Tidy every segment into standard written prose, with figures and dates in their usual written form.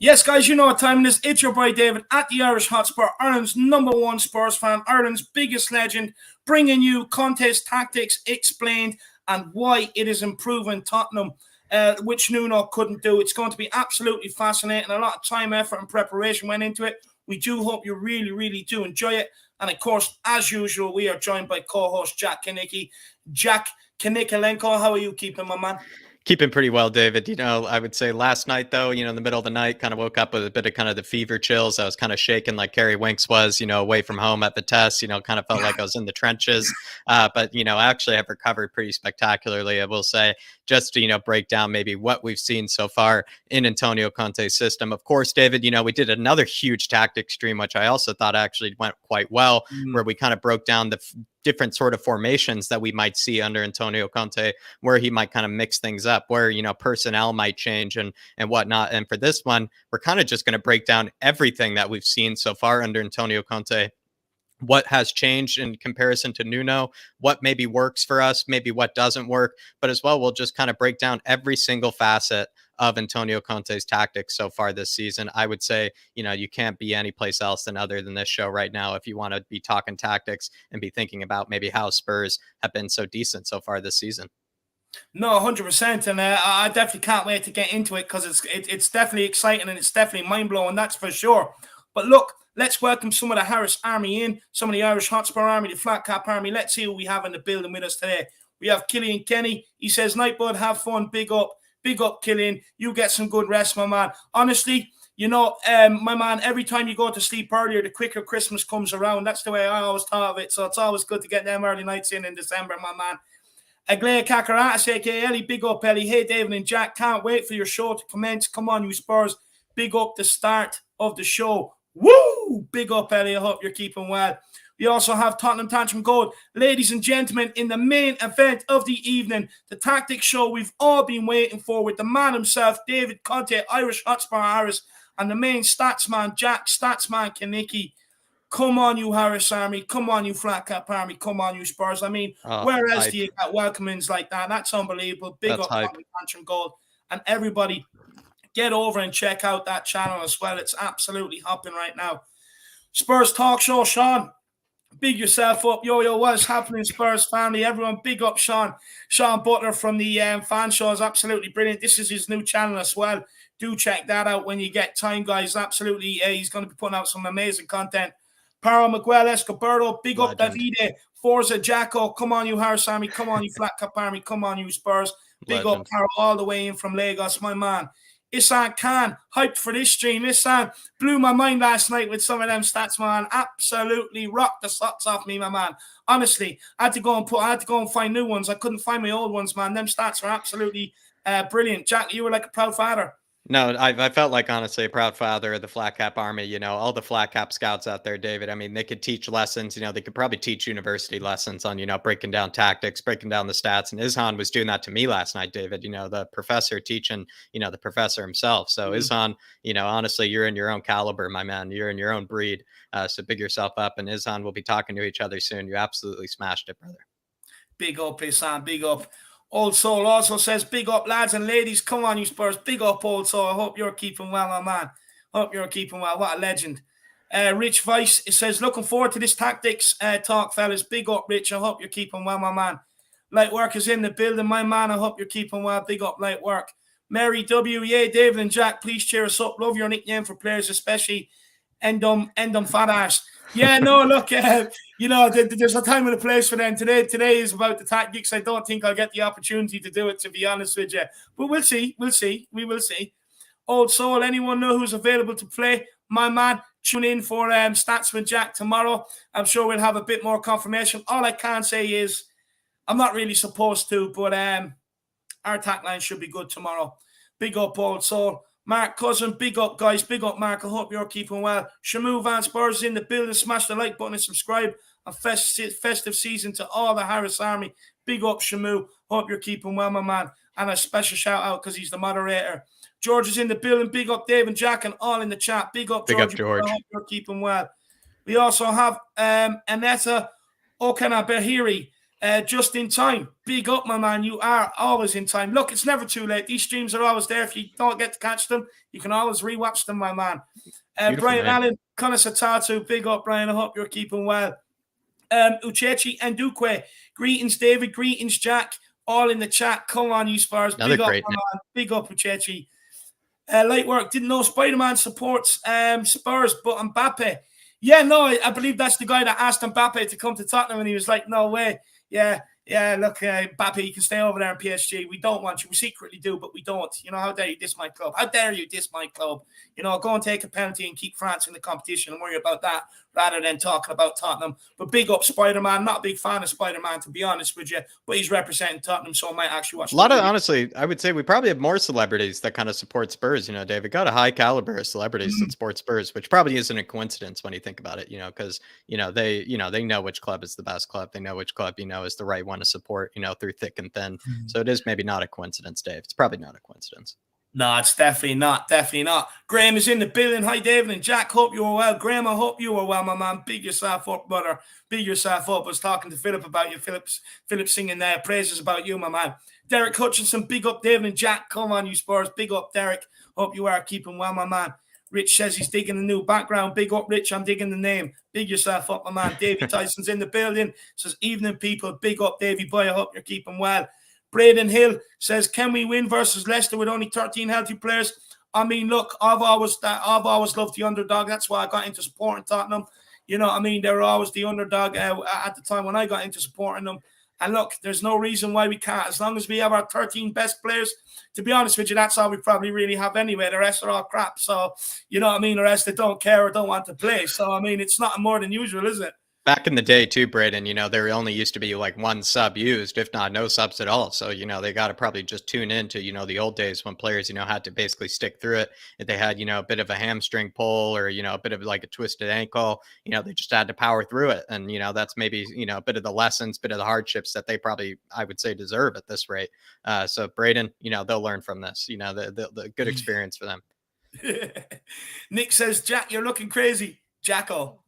Yes, guys, you know what time it is. It's your boy David at the Irish Hotspur, Ireland's #1 Spurs fan, Ireland's biggest legend, bringing you Conte'S tactics explained and why it is improving Tottenham, which Nuno couldn't do. It's going to be absolutely fascinating. A lot of time, effort, and preparation went into it. We do hope you really, really do enjoy it. And of course, as usual, we are joined by co-host Jack Kanicki. Jack Kanikalenko, how are you keeping, my man? Keeping pretty well, David. I would say last night, though, in the middle of the night, kind of woke up with a bit of kind of the fever chills. I was kind of shaking like Kerry Winks was, away from home at the test, kind of felt like I was in the trenches. But, I actually have recovered pretty spectacularly, I will say, just to, break down maybe what we've seen so far in Antonio Conte's system. Of course, David, we did another huge tactic stream, which I also thought actually went quite well, where we kind of broke down the different sort of formations that we might see under Antonio Conte, where he might kind of mix things up, where, personnel might change and whatnot. And for this one, we're kind of just going to break down everything that we've seen so far under Antonio Conte. What has changed in comparison to Nuno, what maybe works for us, maybe what doesn't work, but as well, we'll just kind of break down every single facet of Antonio Conte's tactics so far this season. I would say, you can't be any place else than other than this show right now if you want to be talking tactics and be thinking about maybe how Spurs have been so decent so far this season. No, 100%, and I definitely can't wait to get into it because it's definitely exciting and it's definitely mind-blowing, that's for sure. But look, let's welcome some of the Harris Army in, some of the Irish Hotspur Army, the Flat Cap Army. Let's see who we have in the building with us today. We have Killian Kenny. He says, "Night, bud, have fun, big up, Killian. You get some good rest, my man." Honestly, my man, every time you go to sleep earlier, the quicker Christmas comes around. That's the way I always thought of it, so it's always good to get them early nights in December, my man. Aglea Kakaratis, aka Ellie, big up Ellie. Hey David and Jack, can't wait for your show to commence. Come on, you Spurs. Big up the start of the show. Woo! Big up Ellie. I hope you're keeping well. We also have Tottenham Tantrum Gold. Ladies and gentlemen, in the main event of the evening, the tactics show we've all been waiting for with the man himself, David Conte, Irish Hotspur Harris, and the main statsman, Jack Statsman Kanicki. Come on, you Harris Army. Come on, you Flat Cap Army. Come on, you Spurs. I mean, where else do you get welcomings like that? That's unbelievable. Big up Tantrum Gold. And everybody, get over and check out that channel as well. It's absolutely hopping right now. Spurs Talk Show, Sean. Big yourself up. Yo, what's happening, Spurs family? Everyone, big up Sean. Sean Butler from the fan show is absolutely brilliant. This is his new channel as well. Do check that out when you get time, guys. Absolutely. He's going to be putting out some amazing content. Paro Miguel Escobardo, big up Davide, Forza Jacko, come on you Harris Army, come on you Flat Cap Army, come on you Spurs, big up Paro all the way in from Lagos, my man. Isan Khan, hyped for this stream. Isan blew my mind last night with some of them stats, man. Absolutely rocked the socks off me, my man. Honestly, I had to go and find new ones. I couldn't find my old ones, man. Them stats are absolutely brilliant. Jack, you were like a proud father. No, I felt like, honestly, a proud father of the Flat Cap Army, all the Flat Cap scouts out there, David. I mean, they could teach lessons, they could probably teach university lessons on, breaking down tactics, breaking down the stats. And Izhan was doing that to me last night, David, the professor teaching, the professor himself. So Izhan, honestly, you're in your own caliber, my man. You're in your own breed. So big yourself up. And Izhan will be talking to each other soon. You absolutely smashed it, brother. Big up, Izhan. Big up. Old Soul also says, big up, lads and ladies. Come on, you Spurs. Big up, Old Soul. I hope you're keeping well, my man. Hope you're keeping well. What a legend. Rich Vice, it says, looking forward to this tactics talk, fellas. Big up, Rich. I hope you're keeping well, my man. Light Work is in the building, my man. I hope you're keeping well. Big up, Light Work. Mary W. Yeah, David and Jack, please cheer us up. Love your nickname for players, especially Endum Fat Ass. Yeah, no, look, there's a time and a place for them. Today is about the tactics. I don't think I'll get the opportunity to do it, to be honest with you. But we'll see. We will see. Old Soul, anyone know who's available to play? My man, tune in for Stats with Jack tomorrow. I'm sure we'll have a bit more confirmation. All I can say is I'm not really supposed to, but our attack line should be good tomorrow. Big up, Old Soul. Mark Cousin, big up, guys. Big up, Mark. I hope you're keeping well. Shamu Van Spurs is in the building. Smash the like button and subscribe. A festive season to all the Harris Army. Big up, Shamu. Hope you're keeping well, my man. And a special shout out because he's the moderator. George is in the building. Big up, Dave and Jack, and all in the chat. Big up, George. Big up, George. I hope you're keeping well. We also have Aneta Okanabehiri. Just in time. Big up, my man. You are always in time. Look, it's never too late. These streams are always there. If you don't get to catch them, you can always rewatch them, my man. Brian Allen, Conte'S, big up, Brian. I hope you're keeping well. Uchechi and Duque. Greetings, David. Greetings, Jack. All in the chat. Come on, you Spurs. Another big up, great my man. Big up, Uchechi. Light work. Didn't know Spider-Man supports Spurs, but Mbappe. Yeah, no, I believe that's the guy that asked Mbappe to come to Tottenham, and he was like, no way. Yeah, look, Mbappe, you can stay over there in PSG. We don't want you. We secretly do, but we don't. You know, how dare you diss my club? How dare you diss my club? You know, go and take a penalty and keep France in the competition and worry about that rather than talking about Tottenham. But big up Spider-Man. Not a big fan of Spider-Man, to be honest with you, but he's representing Tottenham, so I might actually watch. A lot of, honestly, I would say we probably have more celebrities that kind of support Spurs. You know, David, got a high caliber of celebrities that support Spurs, which probably isn't a coincidence when you think about it. You know, because they know which club is the best club. They know which club is the right one to support. Through thick and thin. So it is maybe not a coincidence, Dave. It's probably not a coincidence. No, it's definitely not. Definitely not. Graham is in the building. Hi, David and Jack. Hope you are well. Graham, I hope you are well, my man. Big yourself up, brother. Big yourself up. I was talking to Philip about you. Philip singing praises about you, my man. Derek Hutchinson, big up, David and Jack. Come on, you Spurs. Big up, Derek. Hope you are keeping well, my man. Rich says he's digging the new background. Big up, Rich. I'm digging the name. Big yourself up, my man. Davey Tyson's in the building. Says, evening, people. Big up, Davey boy. I hope you're keeping well. Braden Hill says, can we win versus Leicester with only 13 healthy players? I mean, look, I've always loved the underdog. That's why I got into supporting Tottenham. You know what I mean? They were always the underdog at the time when I got into supporting them. And look, there's no reason why we can't. As long as we have our 13 best players, to be honest with you, that's all we probably really have anyway. The rest are all crap. So, you know what I mean? The rest that don't care or don't want to play. So, I mean, it's not more than usual, is it? Back in the day too, Braden, there only used to be like one sub used, if not no subs at all. So, they got to probably just tune into, the old days when players, had to basically stick through it. If they had, a bit of a hamstring pull or, a bit of like a twisted ankle, they just had to power through it. And, that's maybe, a bit of the lessons, bit of the hardships that they probably, I would say, deserve at this rate. So Braden, they'll learn from this, the good experience for them. Nick says, Jack, you're looking crazy. Jacko.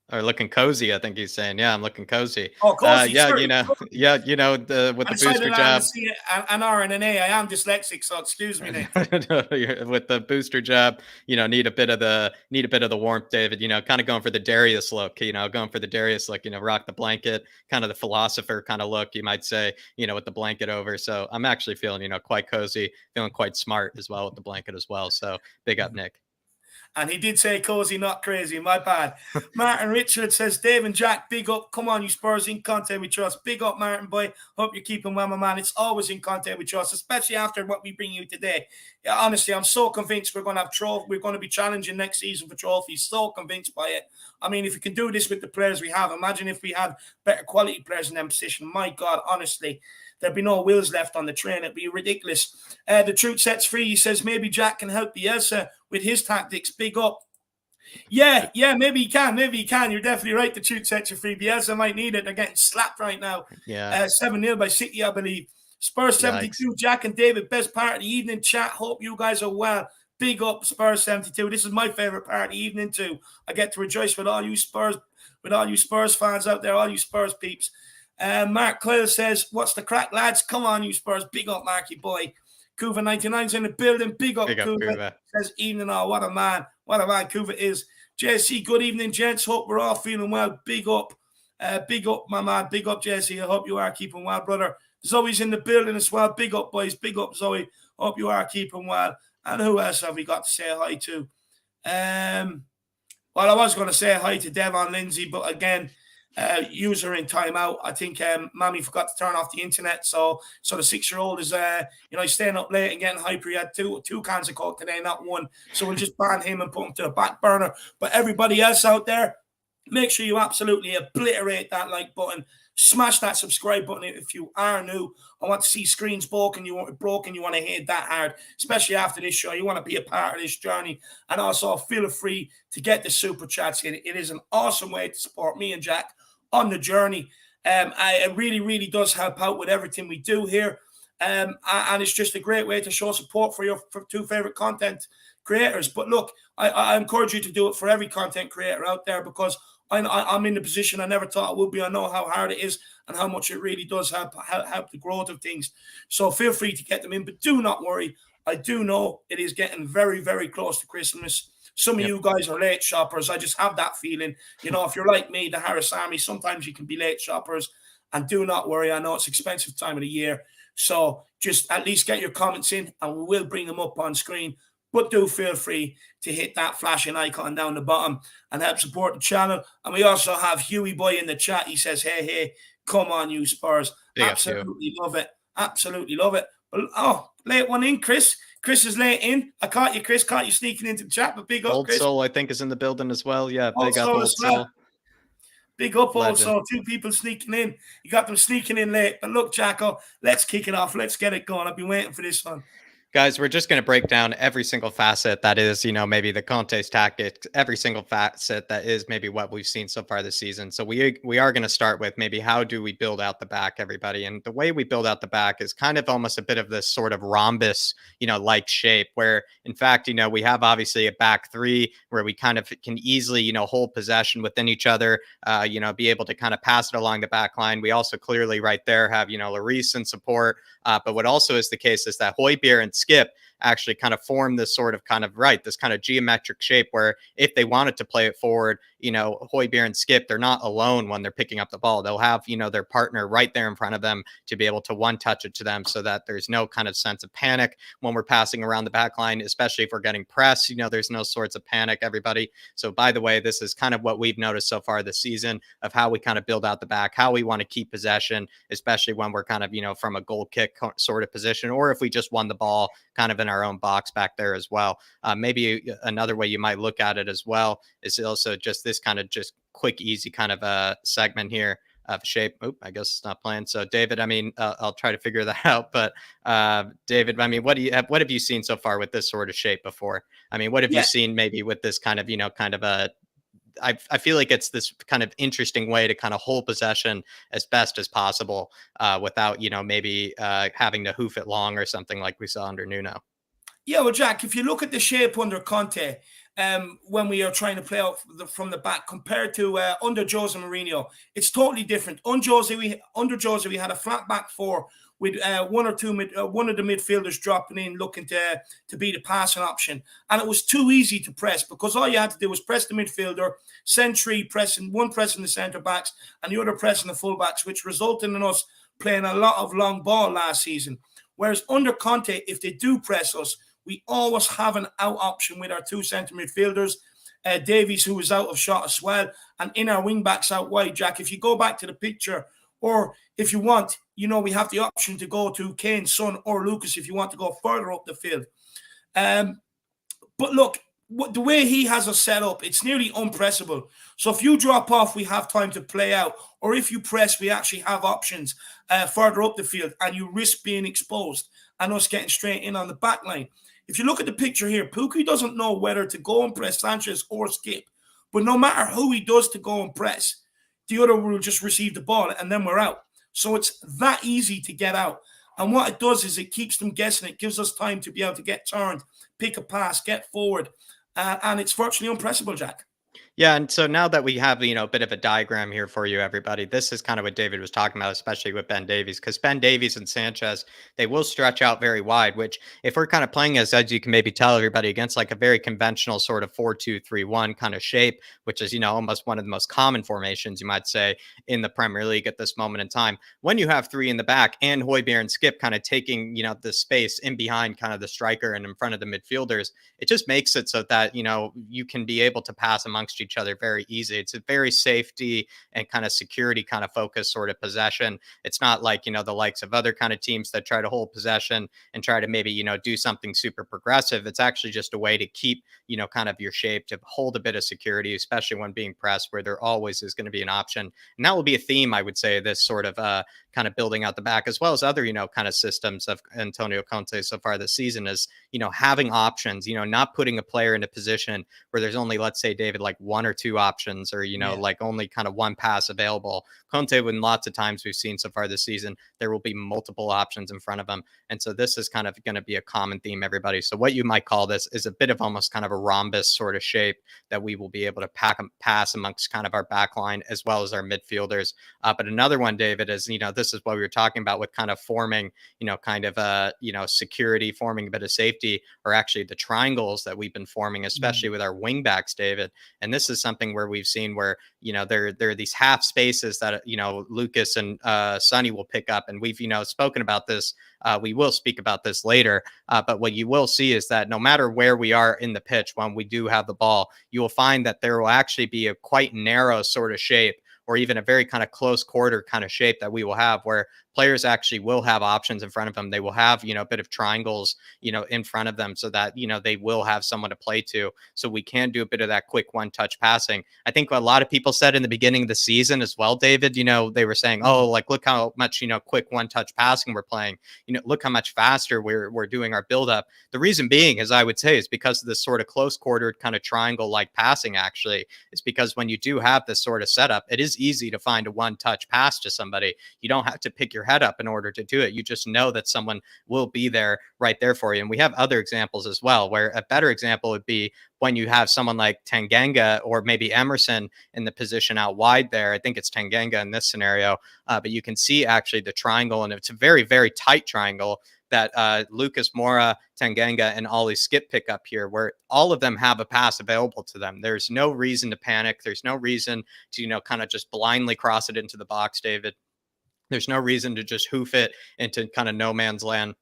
Or looking cozy, I think he's saying. Yeah, I'm looking cozy. Oh, cozy. Yeah, sorry. with the booster jab. An R and an A. I am dyslexic, so excuse me, Nick. With the booster jab, need a bit of the warmth, David. Kind of going for the Darius look. Going for the Darius look. Rock the blanket, kind of the philosopher kind of look, you might say. With the blanket over. So I'm actually feeling, quite cozy, feeling quite smart as well with the blanket as well. So big up, Nick. And he did say cozy, not crazy. My bad. Martin Richard says, Dave and Jack, big up. Come on, you Spurs, in Conte we trust. Big up, Martin, boy. Hope you're keeping well, my man. It's always in Conte we trust, especially after what we bring you today. Yeah, honestly, I'm so convinced we're going to have we're going to be challenging next season for trophies. So convinced by it. I mean, if we can do this with the players we have, imagine if we had better quality players in them position. My God, honestly. There'd be no wheels left on the train. It'd be ridiculous. The truth sets free. He says maybe Jack can help Bielsa with his tactics. Big up. Yeah, maybe he can. Maybe he can. You're definitely right. The truth sets you free. Bielsa might need it. They're getting slapped right now. Yeah. 7-0 by City, I believe. Spurs 72. Yikes. Jack and David, best part of the evening. Chat. Hope you guys are well. Big up Spurs 72. This is my favorite part of the evening too. I get to rejoice with all you Spurs fans out there, all you Spurs peeps. Mark Coyle says, what's the crack, lads? Come on, you Spurs. Big up, Marky boy. Kuva 99's in the building. Big up, Kuva. Says, evening all. What a man. What a man Kuva is. JC, good evening, gents. Hope we're all feeling well. Big up, my man. Big up, JC. I hope you are keeping well, brother. Zoe's in the building as well. Big up, boys. Big up, Zoe. Hope you are keeping well. And who else have we got to say hi to? Well, I was going to say hi to Devon Lindsay, but again, user in timeout. I think Mammy forgot to turn off the internet, so the 6-year-old is he's staying up late and getting hyper. He had two cans of Coke today, not one. So we'll just ban him and put him to the back burner. But everybody else out there, make sure you absolutely obliterate that like button. Smash that subscribe button if you are new. I want to see screens broken. You want to hit that hard, especially after this show. You want to be a part of this journey. And also feel free to get the super chats in. It is an awesome way to support me and Jack on the journey. It really, really does help out with everything we do here. And it's just a great way to show support for your two favorite content creators. But look, I encourage you to do it for every content creator out there, because I'm in the position I never thought I would be. I know how hard it is and how much it really does help the growth of things. So feel free to get them in, but do not worry. I do know it is getting very, very close to Christmas. Some of you guys are late shoppers. I just have that feeling. You know, if you're like me, the Harris Army, sometimes you can be late shoppers. And do not worry. I know it's expensive time of the year. So just at least get your comments in and we will bring them up on screen. But do feel free to hit that flashing icon down the bottom and help support the channel. And we also have Huey Boy in the chat. He says, hey, come on, you Spurs. Absolutely love it. Absolutely love it. Oh, late one in, Chris. Chris is late in. I caught you, Chris. Caught you sneaking into the chat, but big up, Old Chris. Soul, I think, is in the building as well. Yeah, big up, Old Soul. Big up also, 2 people sneaking in. You got them sneaking in late. But look, Jacko, let's kick it off. Let's get it going. I've been waiting for this one. Guys, we're just going to break down every single facet that is, maybe the Conte'S tactics, every single facet that is maybe what we've seen so far this season. So we are going to start with maybe how do we build out the back, everybody? And the way we build out the back is kind of almost a bit of this sort of rhombus, like shape where, in fact, we have obviously a back three where we kind of can easily, hold possession within each other, be able to kind of pass it along the back line. We also clearly right there have, Lloris in support. But what also is the case is that Højbjerg and Skip actually kind of form this sort of this kind of geometric shape where if they wanted to play it forward, Højbjerg and Skip, they're not alone when they're picking up the ball. They'll have, their partner right there in front of them to be able to one touch it to them so that there's no kind of sense of panic when we're passing around the back line, especially if we're getting pressed, there's no sorts of panic, everybody. So by the way, this is kind of what we've noticed so far this season of how we kind of build out the back, how we want to keep possession, especially when we're kind of, from a goal kick sort of position, or if we just won the ball kind of in our own box back there as well. Maybe another way you might look at it as well is also just this kind of just quick, easy kind of a segment here of shape. Oop, I guess it's not playing. So David, I'll try to figure that out. But David, what have you seen so far with this sort of shape before? What have you seen maybe with this kind of, I feel like it's this kind of interesting way to kind of hold possession as best as possible without, maybe having to hoof it long or something like we saw under Nuno. Yeah, well, Jack, if you look at the shape under Conte, when we are trying to play out from the back compared to under Jose Mourinho, it's totally different. Under Jose, we had a flat back four with one of the midfielders dropping in, looking to be the passing option. And it was too easy to press because all you had to do was press the midfielder, send one pressing the centre backs and the other pressing the full backs, which resulted in us playing a lot of long ball last season. Whereas under Conte, if they do press us, we always have an out option with our 2 centre midfielders, Davies, who is out of shot as well, and in our wing backs out wide, Jack. If you go back to the picture, or if you want, we have the option to go to Kane, Son, or Lucas if you want to go further up the field. But look, the way he has us set up, it's nearly unpressable. So if you drop off, we have time to play out. Or if you press, we actually have options further up the field, and you risk being exposed and us getting straight in on the back line. If you look at the picture here, Pukki doesn't know whether to go and press Sanchez or Skip. But no matter who he does to go and press, the other will just receive the ball and then we're out. So it's that easy to get out. And what it does is it keeps them guessing. It gives us time to be able to get turned, pick a pass, get forward. And it's virtually unpressable, Jack. Yeah, and so now that we have, a bit of a diagram here for you, everybody, this is kind of what David was talking about, especially with Ben Davies, because Ben Davies and Sanchez, they will stretch out very wide, which if we're kind of playing as you can maybe tell everybody, against like a very conventional sort of 4-2-3-1 kind of shape, which is, almost one of the most common formations, you might say, in the Premier League at this moment in time. When you have 3 in the back and Højbjerg and Skip kind of taking, the space in behind kind of the striker and in front of the midfielders, it just makes it so that, you can be able to pass amongst each other very easy. It's a very safety and kind of security kind of focus sort of possession. It's not like, the likes of other kind of teams that try to hold possession and try to maybe, do something super progressive. It's actually just a way to keep, kind of your shape, to hold a bit of security, especially when being pressed, where there always is going to be an option. And that will be a theme, I would say, this sort of kind of building out the back, as well as other, kind of systems of Antonio Conte so far this season is, having options, not putting a player in a position where there's only, let's say, David, like one one or two options, or, like only kind of one pass available. Conte, when lots of times we've seen so far this season, there will be multiple options in front of him. And so this is kind of going to be a common theme, everybody. So what you might call this is a bit of almost kind of a rhombus sort of shape that we will be able to pass amongst kind of our back line as well as our midfielders. But another one, David, is, this is what we were talking about with kind of forming, kind of security, forming a bit of safety, or actually the triangles that we've been forming, especially with our wing backs, David. And this is something where we've seen where, there are these half spaces that, Lucas and Sonny will pick up. And we've, spoken about this. We will speak about this later. But what you will see is that no matter where we are in the pitch, when we do have the ball, you will find that there will actually be a quite narrow sort of shape, or even a very kind of close quarter kind of shape that we will have, where players actually will have options in front of them. They will have, a bit of triangles, in front of them, so that, they will have someone to play to. So we can do a bit of that quick one-touch passing. I think what a lot of people said in the beginning of the season as well, David, they were saying, oh, like, look how much, quick one-touch passing we're playing. Look how much faster we're doing our build-up. The reason being, as I would say, is because of this sort of close-quartered kind of triangle-like passing, actually. It's because when you do have this sort of setup, it is easy to find a one-touch pass to somebody. You don't have to pick your head up in order to do it. You just know that someone will be there right there for you. And we have other examples as well, where a better example would be when you have someone like Tanganga or maybe Emerson in the position out wide there. I think it's Tanganga in this scenario, but you can see actually the triangle, and it's a very, very tight triangle that Lucas Moura, Tanganga, and Ollie Skip pick up here, where all of them have a pass available to them. There's no reason to panic. There's no reason to, kind of just blindly cross it into the box, David. There's no reason to just hoof it into kind of no man's land.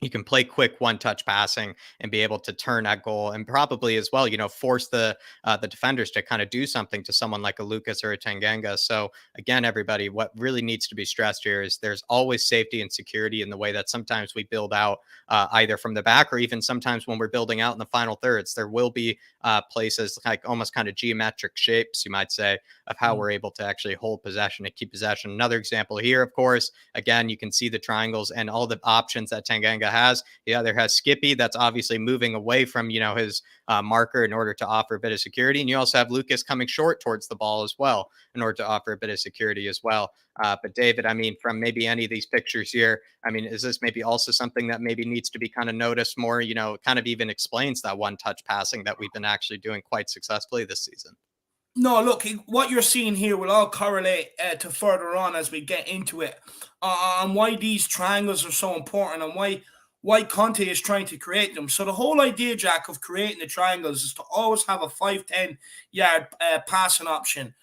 You can play quick one-touch passing and be able to turn that goal, and probably as well, force the defenders to kind of do something to someone like a Lucas or a Tanganga. So again, everybody, what really needs to be stressed here is there's always safety and security in the way that sometimes we build out either from the back, or even sometimes when we're building out in the final thirds. There will be places like almost kind of geometric shapes, you might say, of how we're able to actually hold possession and keep possession. Another example here, of course, again, you can see the triangles and all the options that Tanganga has. He either has Skippy, that's obviously moving away from, his marker in order to offer a bit of security. And you also have Lucas coming short towards the ball as well in order to offer a bit of security as well. But David, I mean, from maybe any of these pictures here, I mean, is this maybe also something that maybe needs to be kind of noticed more, kind of even explains that one-touch passing that we've been actually doing quite successfully this season? No, look, what you're seeing here will all correlate to further on as we get into it, and why these triangles are so important, and why Conte is trying to create them. So the whole idea, Jack, of creating the triangles is to always have a 5-10 yard passing option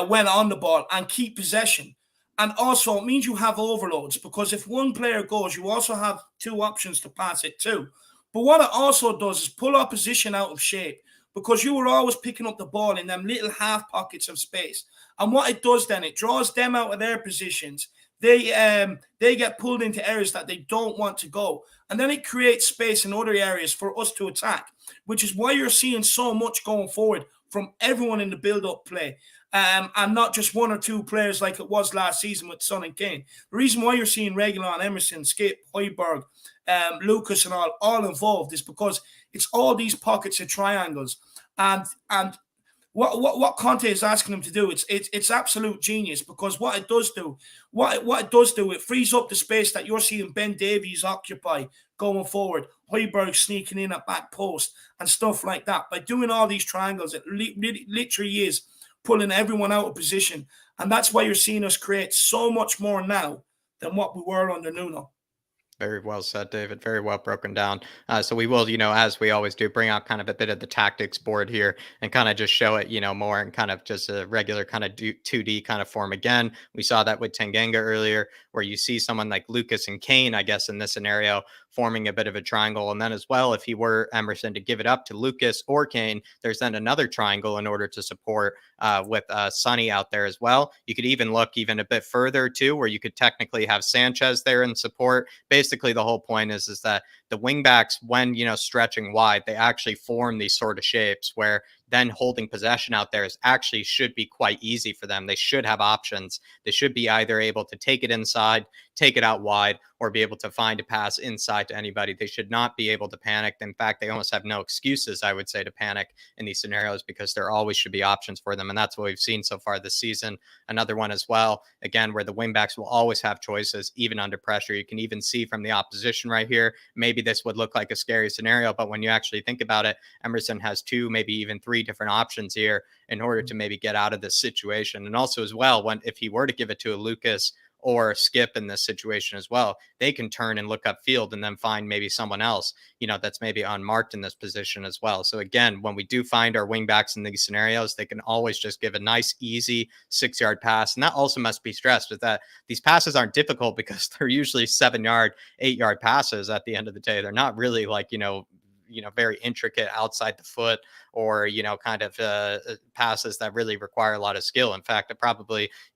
when on the ball and keep possession. And also, it means you have overloads, because if one player goes, you also have two options to pass it to. But what it also does is pull opposition out of shape, because you were always picking up the ball in them little half pockets of space. And what it does then, it draws them out of their positions. They get pulled into areas that they don't want to go. And then it creates space in other areas for us to attack, which is why you're seeing so much going forward from everyone in the build-up play. And not just one or two players like it was last season with Son and Kane. The reason why you're seeing Reguilon, Emerson, Skip, Højbjerg, Lucas and all involved is because it's all these pockets of triangles. And what Conte is asking them to do, it's absolute genius, because what it does do, it frees up the space that you're seeing Ben Davies occupy going forward, Højbjerg sneaking in at back post and stuff like that. By doing all these triangles, it literally is pulling everyone out of position. And that's why you're seeing us create so much more now than what we were under Nuno. Very well said, David. Very well broken down. So we will, as we always do, bring out kind of a bit of the tactics board here and kind of just show it, more in kind of just a regular kind of 2D kind of form. Again, we saw that with Tanganga earlier, where you see someone like Lucas and Kane, I guess, in this scenario, forming a bit of a triangle. And then as well, if he were Emerson to give it up to Lucas or Kane, there's then another triangle in order to support with Sonny out there as well. You could even look even a bit further too, where you could technically have Sanchez there in support. Basically, the whole point is that the wingbacks, when, stretching wide, they actually form these sort of shapes where then holding possession out there is actually should be quite easy for them. They should have options. They should be either able to take it inside, take it out wide, or be able to find a pass inside to anybody. They should not be able to panic. In fact, they almost have no excuses, I would say, to panic in these scenarios, because there always should be options for them. And that's what we've seen so far this season. Another one as well, again, where the wingbacks will always have choices, even under pressure. You can even see from the opposition right here, maybe this would look like a scary scenario, but when you actually think about it, Emerson has 2, maybe even 3 different options here in order to maybe get out of this situation. And also as well, when if he were to give it to a Lucas or Skip in this situation as well, they can turn and look upfield and then find maybe someone else, that's maybe unmarked in this position as well. So again, when we do find our wingbacks in these scenarios, they can always just give a nice, easy 6-yard pass. And that also must be stressed, is that these passes aren't difficult because they're usually 7-yard, 8-yard passes at the end of the day. They're not really like, very intricate outside the foot, or kind of passes that really require a lot of skill. In fact, you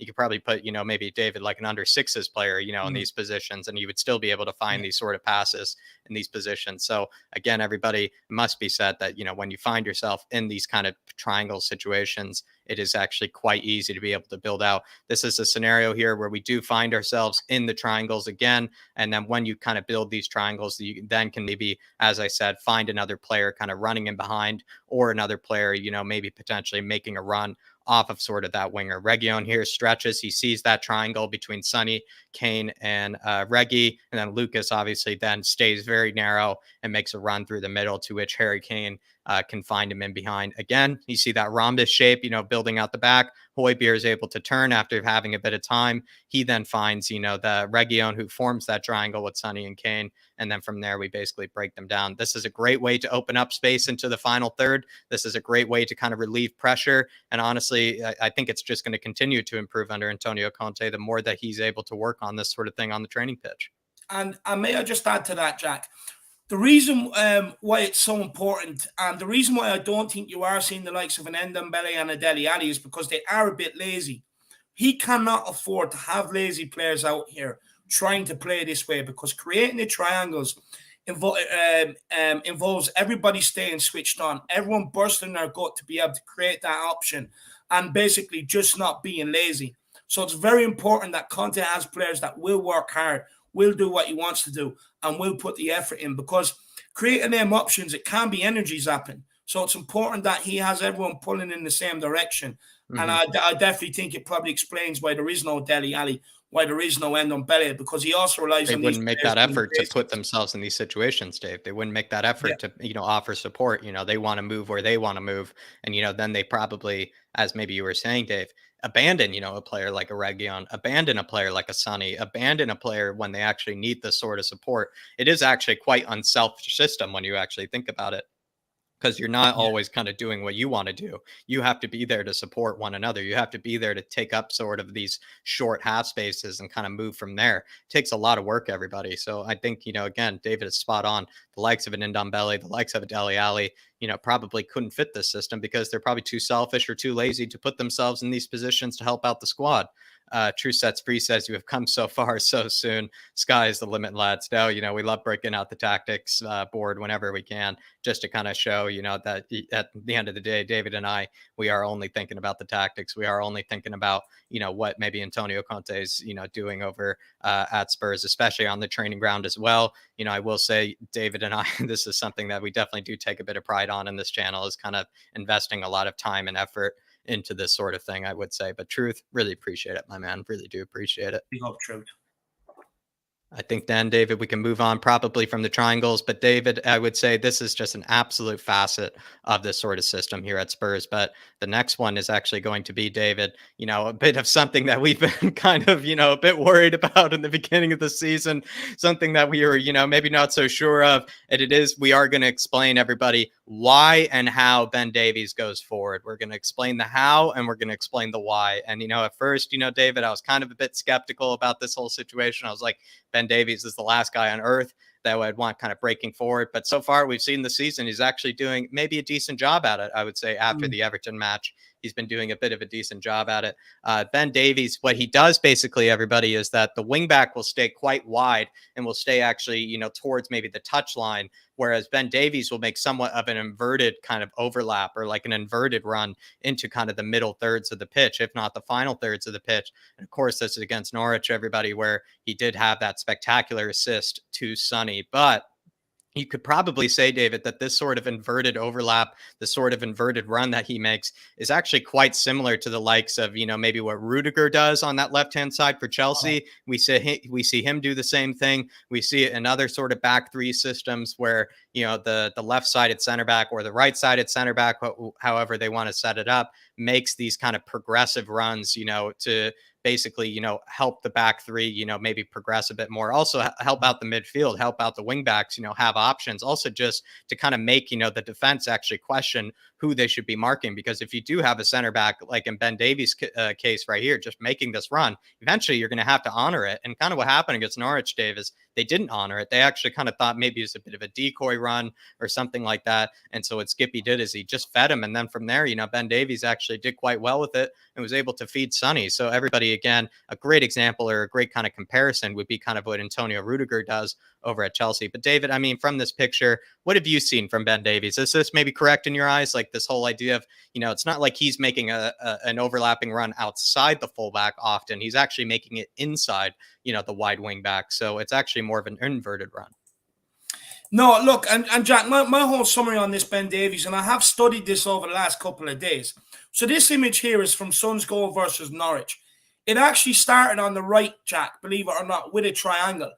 could probably put maybe David like an under 6s player in these positions, and you would still be able to find these sort of passes in these positions. So again, everybody must be said that when you find yourself in these kind of triangle situations, it is actually quite easy to be able to build out. This is a scenario here where we do find ourselves in the triangles again. And then when you kind of build these triangles, you then can maybe, as I said, find another player kind of running in behind, or another player, maybe potentially making a run off of sort of that winger. Region here stretches. He sees that triangle between Sonny, Kane, and Reggie. And then Lucas obviously then stays very narrow and makes a run through the middle, to which Harry Kane can find him in behind. Again, you see that rhombus shape, building out the back. Højbjerg is able to turn after having a bit of time. He then finds, the Region who forms that triangle with Sonny and Kane. And then from there, we basically break them down. This is a great way to open up space into the final third. This is a great way to kind of relieve pressure. And honestly, I think it's just going to continue to improve under Antonio Conte the more that he's able to work on this sort of thing on the training pitch. And may I just add to that, Jack? The reason why it's so important, and the reason why I don't think you are seeing the likes of an Ndombele and a Dele Alli, is because they are a bit lazy. He cannot afford to have lazy players out here trying to play this way, because creating the triangles involves everybody staying switched on, everyone bursting their gut to be able to create that option, and basically just not being lazy. So it's very important that Conte has players that will work hard, will do what he wants to do, and will put the effort in, because creating them options, it can be energy zapping. So it's important that he has everyone pulling in the same direction. Mm-hmm. And I definitely think it probably explains why there is no Dele Alli, why there is no Ndombele, because he also relies on these. They wouldn't make that effort to put themselves in these situations, Dave. They wouldn't make that effort to, offer support. They want to move where they want to move. And, then they probably, as maybe you were saying, Dave, abandon, a player like a Region, abandon a player like a Sonny, abandon a player when they actually need this sort of support. It is actually quite unselfish system when you actually think about it, because you're not always kind of doing what you want to do. You have to be there to support one another. You have to be there to take up sort of these short half spaces and kind of move from there. It takes a lot of work, everybody. So I think, again, David is spot on. The likes of an Ndombele, the likes of a Dele Alli, probably couldn't fit this system because they're probably too selfish or too lazy to put themselves in these positions to help out the squad. True Sets Free says, you have come so far so soon. Sky is the limit, lads. No, we love breaking out the tactics board whenever we can, just to kind of show, that at the end of the day, David and I, we are only thinking about the tactics. We are only thinking about, what maybe Antonio Conte is, doing over at Spurs, especially on the training ground as well. I will say, David and I, this is something that we definitely do take a bit of pride on in this channel, is kind of investing a lot of time and effort into this sort of thing, I would say. But Truth, really appreciate it, my man. Really do appreciate it. We hope, Truth. I think then, David, we can move on probably from the triangles. But David, I would say this is just an absolute facet of this sort of system here at Spurs. But the next one is actually going to be, David, a bit of something that we've been kind of, a bit worried about in the beginning of the season, something that we were, maybe not so sure of. And it is, we are going to explain, everybody, why and how Ben Davies goes forward. We're going to explain the how, and we're going to explain the why. And, at first, David, I was kind of a bit skeptical about this whole situation. I was like, Ben Davies is the last guy on earth that I'd want kind of breaking forward. But so far, we've seen the season, he's actually doing maybe a decent job at it, I would say, after the Everton match. he's been doing a bit of a decent job at it. Ben Davies, what he does basically, everybody, is that the wingback will stay quite wide and will stay actually, towards maybe the touch line, whereas Ben Davies will make somewhat of an inverted kind of overlap, or like an inverted run into kind of the middle thirds of the pitch, if not the final thirds of the pitch. And of course, this is against Norwich, everybody, where he did have that spectacular assist to Sonny. But you could probably say, David, that this sort of inverted overlap, the sort of inverted run that he makes, is actually quite similar to the likes of, maybe what Rudiger does on that left-hand side for Chelsea. We see him do the same thing. We see it in other sort of back three systems where, the left-sided center back or the right-sided center back, however they want to set it up, makes these kind of progressive runs, to basically, help the back three, maybe progress a bit more. Also help out the midfield, help out the wing backs, have options. Also just to kind of make, the defense actually question who they should be marking. Because if you do have a center back, like in Ben Davies' case right here, just making this run, eventually you're going to have to honor it. And kind of what happened against Norwich, Dave, is they didn't honor it. They actually kind of thought maybe it was a bit of a decoy run or something like that. And so what Skippy did is he just fed him. And then from there, Ben Davies actually did quite well with it and was able to feed Sonny. So everybody, again, a great example or a great kind of comparison would be kind of what Antonio Rudiger does over at Chelsea. But David, I mean, from this picture, what have you seen from Ben Davies? Is this maybe correct in your eyes? Like this whole idea of, it's not like he's making an overlapping run outside the fullback often. He's actually making it inside, the wide wing back. So it's actually more of an inverted run. No, look, and Jack, my whole summary on this Ben Davies, and I have studied this over the last couple of days. So this image here is from Sun's goal versus Norwich. It actually started on the right, Jack, believe it or not, with a triangle.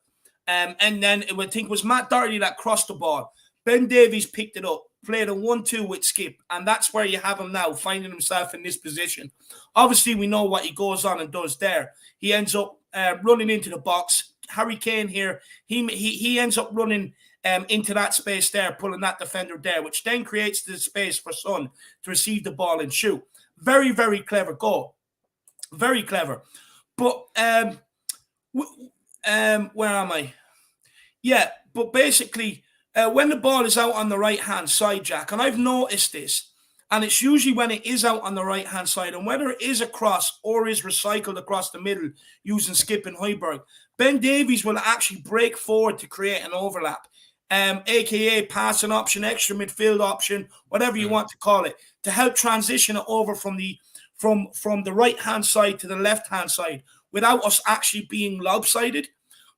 And then I think it was Matt Doherty that crossed the ball. Ben Davies picked it up, played a 1-2 with Skip, and that's where you have him now, finding himself in this position. Obviously, we know what he goes on and does there. He ends up running into the box. Harry Kane here, he ends up running into that space there, pulling that defender there, which then creates the space for Son to receive the ball and shoot. Very, very clever goal. Very clever. But where am I? Yeah, but basically, when the ball is out on the right-hand side, Jack, and I've noticed this, and it's usually when it is out on the right-hand side, and whether it is a cross or is recycled across the middle using Skip and Højbjerg, Ben Davies will actually break forward to create an overlap, aka passing option, extra midfield option, whatever you want to call it, to help transition it over from the right-hand side to the left-hand side without us actually being lopsided.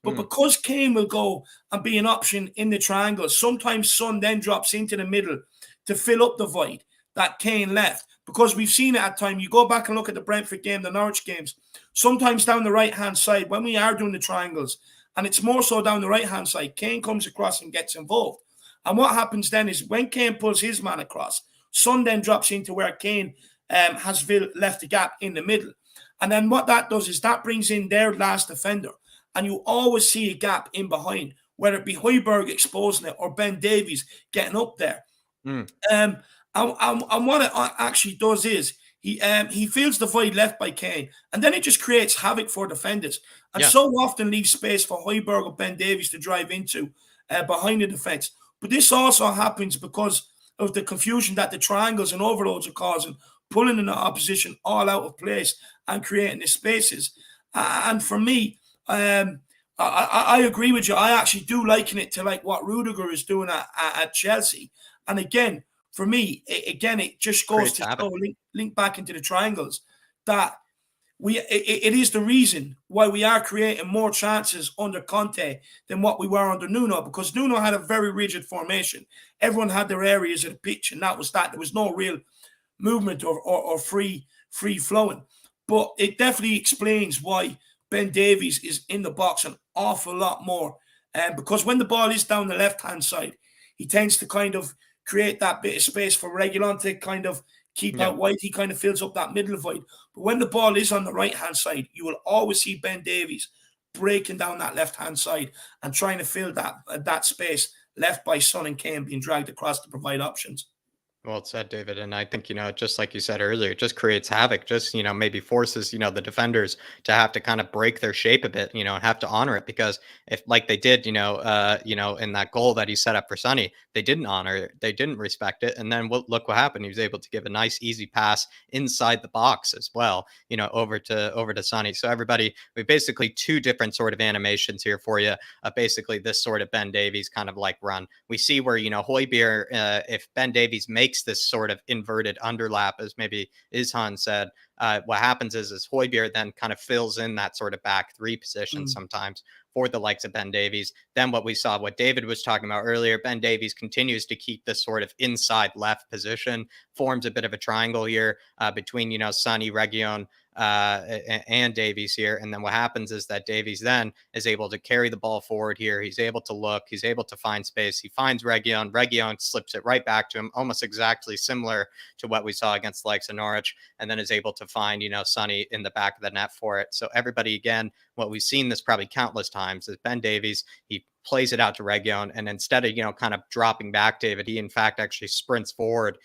But because Kane will go and be an option in the triangle, sometimes Son then drops into the middle to fill up the void that Kane left. Because we've seen it at times. You go back and look at the Brentford game, the Norwich games, sometimes down the right-hand side, when we are doing the triangles, and it's more so down the right-hand side, Kane comes across and gets involved. And what happens then is when Kane pulls his man across, Son then drops into where Kane has left a gap in the middle. And then what that does is that brings in their last defender. And you always see a gap in behind, whether it be Højbjerg exposing it or Ben Davies getting up there. And what it actually does is he fills the void left by Kane, and then it just creates havoc for defenders, and so often leaves space for Højbjerg or Ben Davies to drive into behind the defence. But this also happens because of the confusion that the triangles and overloads are causing, pulling in the opposition all out of place and creating the spaces. And for me, I agree with you. I actually do liken it to like what Rudiger is doing at Chelsea. And again, for me, it just goes to show, link back into the triangles, that it is the reason why we are creating more chances under Conte than what we were under Nuno, because Nuno had a very rigid formation. Everyone had their areas of the pitch, and that was that. There was no real movement or free flowing. But it definitely explains why Ben Davies is in the box an awful lot more. Because when the ball is down the left-hand side, he tends to kind of create that bit of space for Reguilon to kind of keep out wide. He kind of fills up that middle void. But when the ball is on the right-hand side, you will always see Ben Davies breaking down that left-hand side and trying to fill that space left by Son and Kane being dragged across to provide options. Well said, David. And I think, just like you said earlier, it just creates havoc, just, maybe forces, the defenders to have to kind of break their shape a bit, and have to honor it. Because if like they did, in that goal that he set up for Sonny, they didn't honor it. They didn't respect it. And then look what happened. He was able to give a nice, easy pass inside the box as well, over to Sonny. So everybody, we basically two different sort of animations here for you. Basically this sort of Ben Davies kind of like run. We see where, Højbjerg, if Ben Davies makes this sort of inverted underlap, as maybe Ishan said, what happens is Højbjerg then kind of fills in that sort of back three position Mm. sometimes for the likes of Ben Davies. Then what we saw, what David was talking about earlier, Ben Davies continues to keep this sort of inside left position, forms a bit of a triangle here between, Sonny, Region, and Davies here. And then what happens is that Davies then is able to carry the ball forward here. He's able to look, he's able to find space. He finds Region. Region slips it right back to him, almost exactly similar to what we saw against the likes of Norwich, and then is able to find, Sonny in the back of the net for it. So everybody, again, what we've seen this probably countless times is Ben Davies, he plays it out to Region, and instead of, kind of dropping back, David, he in fact actually sprints forward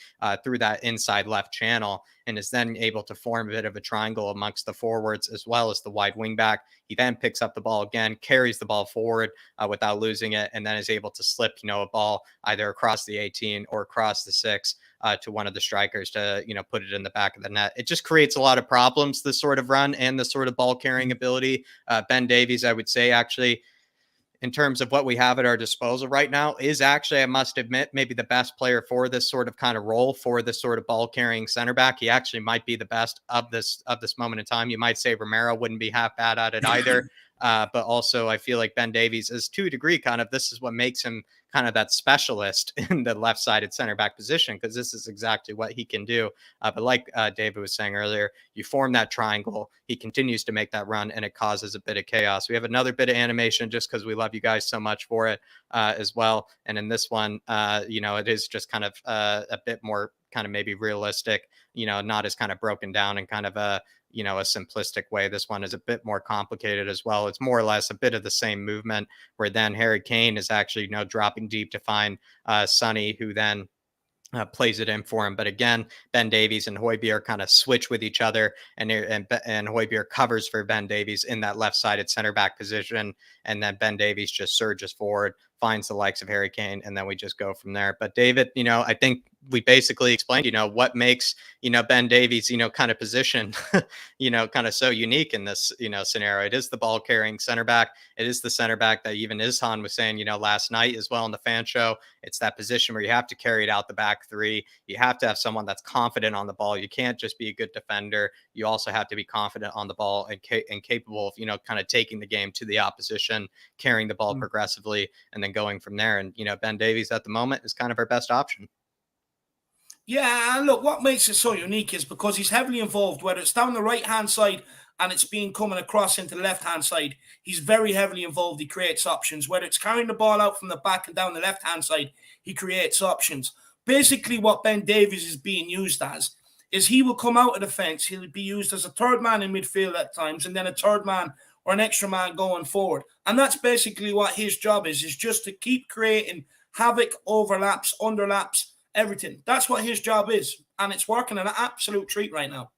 through that inside left channel and is then able to form a bit of a triangle amongst the forwards as well as the wide wing back. He then picks up the ball again, carries the ball forward without losing it, and then is able to slip, a ball either across the 18 or across the 6 to one of the strikers to, put it in the back of the net. It just creates a lot of problems, this sort of run and the sort of ball carrying ability. Ben Davies, I would say, actually, in terms of what we have at our disposal right now, is actually, I must admit, maybe the best player for this sort of kind of role, for this sort of ball carrying center back. He actually might be the best of this moment in time. You might say Romero wouldn't be half bad at it either. But also, I feel like Ben Davies is, to a degree, kind of, this is what makes him kind of that specialist in the left-sided center back position, because this is exactly what he can do. But like David was saying earlier, you form that triangle, he continues to make that run, and it causes a bit of chaos. We have another bit of animation just because we love you guys so much for it as well. And in this one, it is just kind of a bit more kind of maybe realistic, not as kind of broken down and kind of a simplistic way. This one is a bit more complicated as well. It's more or less a bit of the same movement, where then Harry Kane is actually, dropping deep to find Sonny, who then plays it in for him. But again, Ben Davies and Højbjerg kind of switch with each other, and Højbjerg covers for Ben Davies in that left-sided center back position, and then Ben Davies just surges forward, finds the likes of Harry Kane, and then we just go from there. But David, I think we basically explained, what makes, Ben Davies, kind of position, kind of so unique in this, scenario. It is the ball carrying center back. It is the center back that even Ishan was saying, last night as well in the fan show. It's that position where you have to carry it out the back three. You have to have someone that's confident on the ball. You can't just be a good defender. You also have to be confident on the ball and capable of, kind of taking the game to the opposition, carrying the ball progressively, and then going from there. And, Ben Davies at the moment is kind of our best option. Yeah, and look, what makes it so unique is because he's heavily involved, whether it's down the right-hand side and it's being coming across into the left-hand side. He's very heavily involved. He creates options. Whether it's carrying the ball out from the back and down the left-hand side, he creates options. Basically, what Ben Davies is being used as is he will come out of the fence. He'll be used as a third man in midfield at times, and then a third man or an extra man going forward. And that's basically what his job is just to keep creating havoc, overlaps, underlaps, everything. That's what his job is. And it's working an absolute treat right now.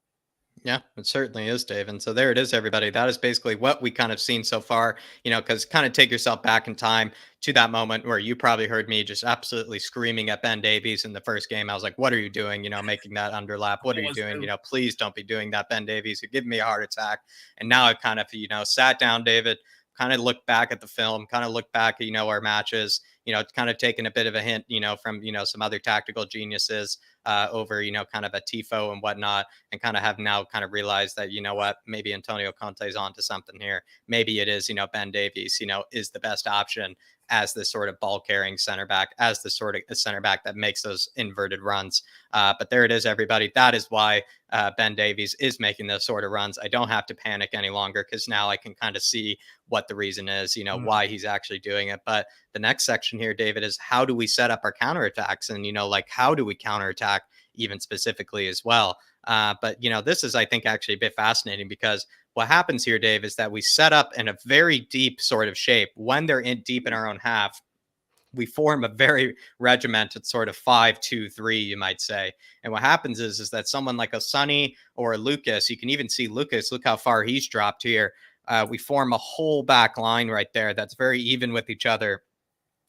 Yeah, it certainly is, Dave. And so there it is, everybody. That is basically what we kind of seen so far, because kind of take yourself back in time to that moment where you probably heard me just absolutely screaming at Ben Davies in the first game. I was like, what are you doing? Making that underlap. What are you doing? Please don't be doing that, Ben Davies. You're giving me a heart attack. And now I've kind of, sat down, David, kind of looked back at the film, kind of looked back at, our matches, kind of taken a bit of a hint, from, some other tactical geniuses over, kind of a tifo and whatnot, and kind of have now kind of realized that, what, maybe Antonio Conte's onto something here. Maybe it is, Ben Davies, is the best option as this sort of ball carrying center back, as the sort of center back that makes those inverted runs. But there it is, everybody. That is why Ben Davies is making those sort of runs. I don't have to panic any longer, because now I can kind of see what the reason is, why he's actually doing it. But the next section here, David, is how do we set up our counterattacks? And, how do we counterattack even specifically as well? But, this is, I think, actually a bit fascinating, because what happens here, Dave, is that we set up in a very deep sort of shape when they're in deep in our own half. we form a very regimented sort of 5-2-3, you might say. And what happens is that someone like a Sonny or a Lucas, you can even see Lucas, look how far he's dropped here. We form a whole back line right there that's very even with each other.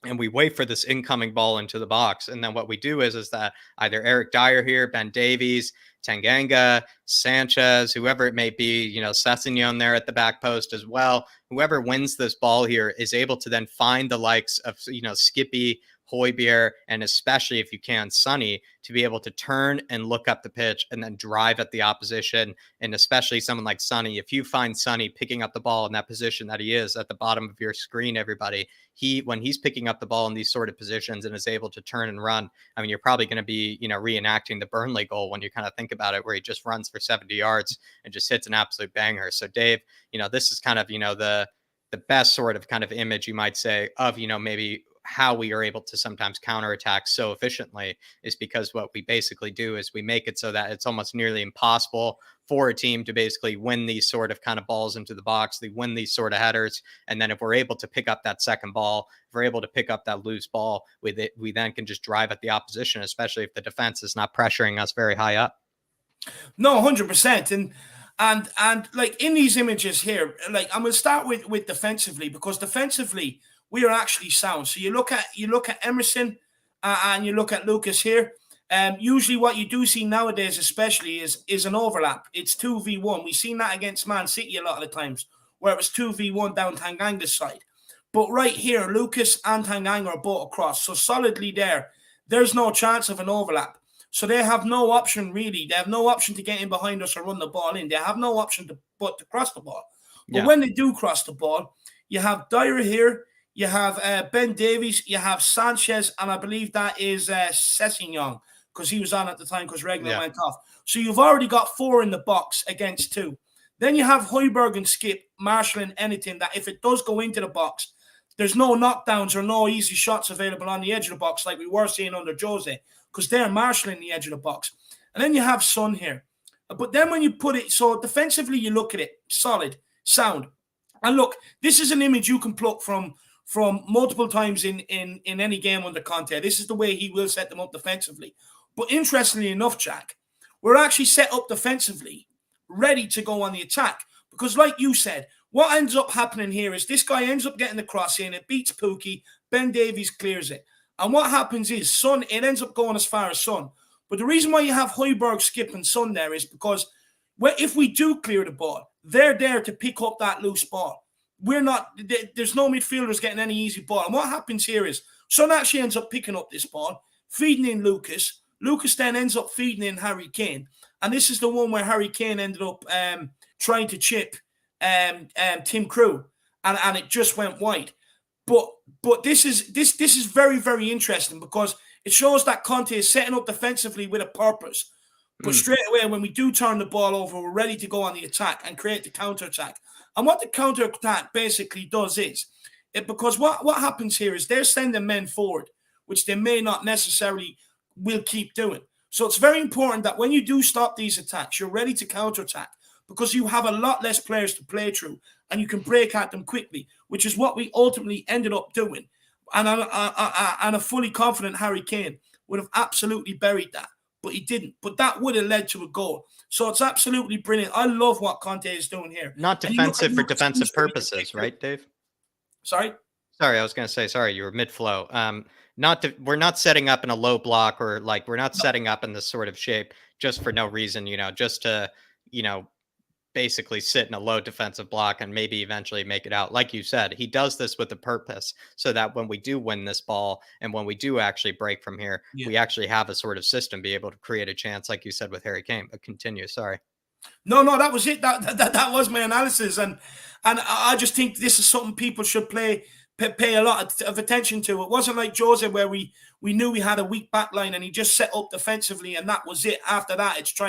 And we wait for this incoming ball into the box. And then what we do is that either Eric Dyer here, Ben Davies, Tanganga, Sanchez, whoever it may be, you know, Sessignon there at the back post as well. Whoever wins this ball here is able to then find the likes of, you know, Skippy, Højbjerg, and especially if you can, Sonny, to be able to turn and look up the pitch and then drive at the opposition. And especially someone like Sonny, if you find Sonny picking up the ball in that position that he is at the bottom of your screen, everybody, when he's picking up the ball in these sort of positions and is able to turn and run, I mean, you're probably going to be, you know, reenacting the Burnley goal when you kind of think about it, where he just runs for 70 yards and just hits an absolute banger. So Dave, you know, this is kind of, you know, the best sort of kind of image, you might say, of, you know, maybe how we are able to sometimes counterattack so efficiently, is because what we basically do is we make it so that it's almost nearly impossible for a team to basically win these sort of kind of balls into the box. They win these sort of headers. And then if we're able to pick up that second ball, if we're able to pick up that loose ball with it, we then can just drive at the opposition, especially if the defense is not pressuring us very high up. No, 100%. And like in these images here, like I'm going to start with defensively, because defensively we are actually sound. So you look at Emerson and you look at Lucas here. Usually what you do see nowadays, especially, is an overlap. It's 2v1. We've seen that against Man City a lot of the times, where it was 2v1 down Tanganga's side. But right here, Lucas and Tanganga are both across. So solidly there, there's no chance of an overlap. So they have no option, really. They have no option to get in behind us or run the ball in. They have no option but to cross the ball. But when they do cross the ball, you have Dyer here, you have Ben Davies, you have Sanchez, and I believe that is Sessignon, because he was on at the time because Regner went off. So you've already got 4 in the box against 2. Then you have Højbjerg and Skip marshalling anything that if it does go into the box, there's no knockdowns or no easy shots available on the edge of the box like we were seeing under Jose, because they're marshalling the edge of the box. And then you have Son here. But then when you put it, so defensively you look at it, solid, sound. And look, this is an image you can pluck from multiple times in any game under Conte. This is the way he will set them up defensively. But interestingly enough, Jack, we're actually set up defensively, ready to go on the attack. Because like you said, what ends up happening here is this guy ends up getting the cross in, it beats Pukki, Ben Davies clears it. And what happens is Son, it ends up going as far as Son. But the reason why you have Højbjerg, Skip, and Son there is because if we do clear the ball, they're there to pick up that loose ball. There's no midfielders getting any easy ball. And what happens here is Son actually ends up picking up this ball, feeding in Lucas. Lucas then ends up feeding in Harry Kane. And this is the one where Harry Kane ended up trying to chip Tim Krul, and it just went wide. But this is very, very interesting, because it shows that Conte is setting up defensively with a purpose. But straight away, when we do turn the ball over, we're ready to go on the attack and create the counter-attack. And what the counter-attack basically does is, because what happens here is they're sending men forward, which they may not necessarily will keep doing. So it's very important that when you do stop these attacks, you're ready to counter-attack, because you have a lot less players to play through and you can break at them quickly, which is what we ultimately ended up doing. And I'm fully confident Harry Kane would have absolutely buried that, but he didn't. But that would have led to a goal. So it's absolutely brilliant. I love what Conte is doing here. Not defensive for defensive purposes, right, Dave? Sorry, I was going to say, sorry, you were mid-flow. We're not setting up in a low block, or like we're not setting up in this sort of shape just for no reason, just to, basically sit in a low defensive block and maybe eventually make it out. Like you said, he does this with a purpose, so that when we do win this ball and when we do actually break from here, we actually have a sort of system, be able to create a chance, like you said with Harry Kane. But continue, sorry. No, that was it. That was my analysis, and I just think this is something people should pay a lot of attention to. It wasn't like Jose, where we knew we had a weak back line and he just set up defensively and that was it. After that, it's